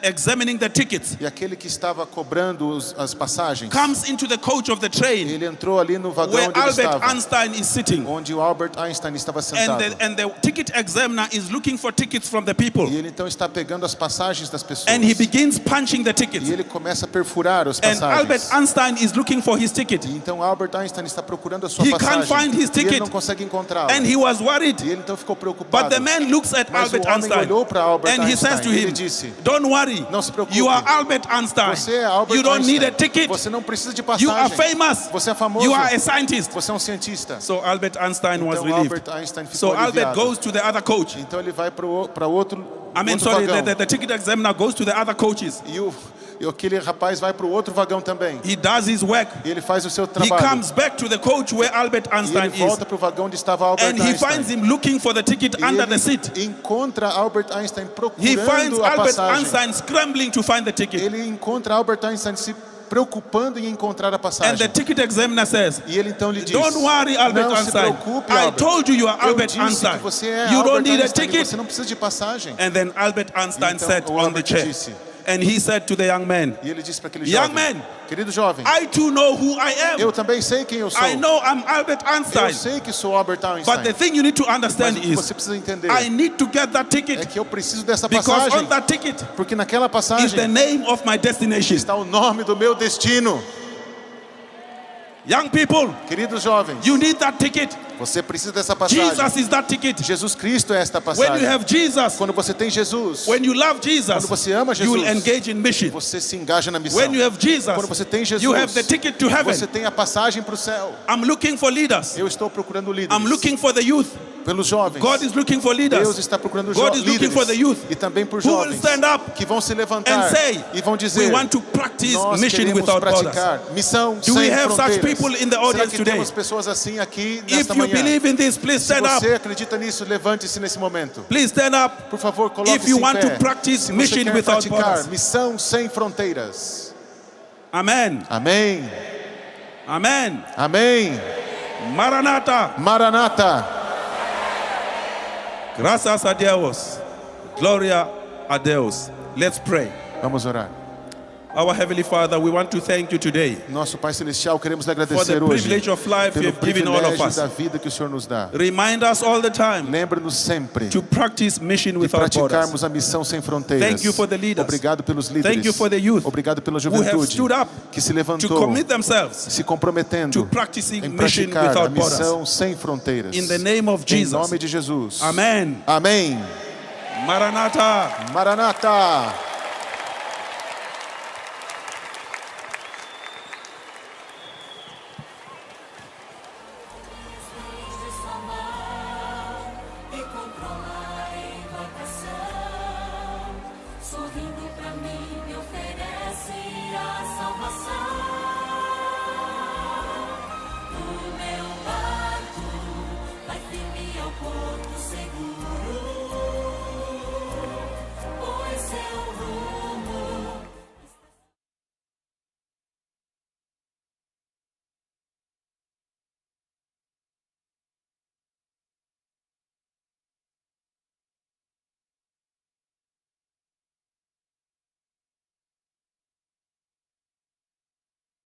examining the tickets e aquele que estava cobrando as passagens, comes into the coach of the train ele entrou ali no vagão where onde ele Albert estava, Einstein is sitting. onde o Albert Einstein estava sentado. And the ticket examiner is looking for tickets from the people. E ele então está pegando as passagens das pessoas. And he begins punching the tickets. E ele começa a perfurar as And Albert passagens. Einstein is looking for his ticket. E então Albert Einstein está procurando a sua He can't passagem. find his E ele ticket. não consegue encontrá-la. And he was worried. E ele então ficou preocupado. But the man looks at Mas Albert o homem Einstein olhou para Albert and he Einstein says to e ele him, disse: don't worry, Não se preocupe. you are Albert Einstein. Você é Albert You don't Einstein. need a ticket. Você não precisa de You are passagem. famous. Você é famoso. You are a scientist. Você é um cientista. So Albert Einstein was Então relieved. Albert Einstein ficou So Albert aliviado. goes to the other coach. Então ele vai para outro Sorry, vagão. the ticket examiner goes to the other coaches. E aquele rapaz vai para o outro vagão também. He does his work. E ele faz o seu He trabalho. comes back to the coach where Albert E Einstein ele is. volta para o vagão onde estava Albert And he Einstein. finds him looking for the ticket E under ele the seat. encontra Albert Einstein He finds procurando a Albert passagem. Einstein scrambling to find the ticket. Ele encontra Albert Einstein se preocupando em encontrar a And passagem. the ticket examiner says, E ele então lhe diz: don't worry, Albert não se Einstein. preocupe, I Albert. told you are Eu Albert disse Einstein. que você é You Albert don't need a Einstein, ticket. você não precisa de passagem. And then Albert Einstein Então, sat o on the Albert chair. disse, And he said to the young man, e ele disse para aquele Young jovem: man, querido jovem, I too know who I am. eu também sei quem eu sou. I know I'm Albert Eu Einstein. sei que sou Albert But the Einstein. thing you need to Mas understand o que is, você precisa entender I need to get that é ticket. que eu preciso dessa Because passagem, on that ticket porque naquela is the passagem name of my destination. está o nome do meu destino. Young people, Queridos jovens, you need that ticket. você precisa dessa passagem. Jesus is that ticket. Jesus Cristo é esta When passagem. you have Jesus, Quando você tem Jesus, when you love Jesus, quando você ama you will Jesus, engage in mission. você se engaja na missão. When you have Jesus, Quando você tem Jesus, you have the ticket to heaven. você tem a passagem para o céu. I'm looking for leaders. Eu estou procurando líderes. I'm looking for the youth. Pelos jovens. God is looking for leaders. Deus está procurando God is looking líderes. for the youth E também por who will jovens stand up que vão se levantar and say, e vão dizer: we want to practice nós mission queremos without borders. praticar missão Do sem we have such fronteiras. people in the Será audience que today? temos pessoas assim aqui If nesta you manhã? believe in this, please Se stand up. você acredita nisso, levante-se nesse momento. Please stand up. Por favor, If coloque-se you em want pé. to practice Se você mission quer without praticar borders. missão sem fronteiras. Amen. Amém. Amen. Amém. Maranatha. Maranata. Graças a Deus. Gloria a Deus. Let's pray. Vamos orar. Our Heavenly Father, we want to thank you today Nosso Pai Celestial, queremos lhe for the agradecer hoje privilege of life you pelo have given all of privilégio us. da vida que o Senhor nos dá. Remind us all the time Lembra-nos sempre to practice mission de without borders. praticarmos a missão sem fronteiras. Thank you for the leaders. Obrigado pelos líderes. Thank you for the youth Obrigado pela who have juventude stood up que se to levantou, commit themselves se comprometendo to practicing em mission praticar a without borders. missão sem fronteiras. In the name of Em Jesus. nome de Jesus. Amen. Amém. Maranatha. Maranata.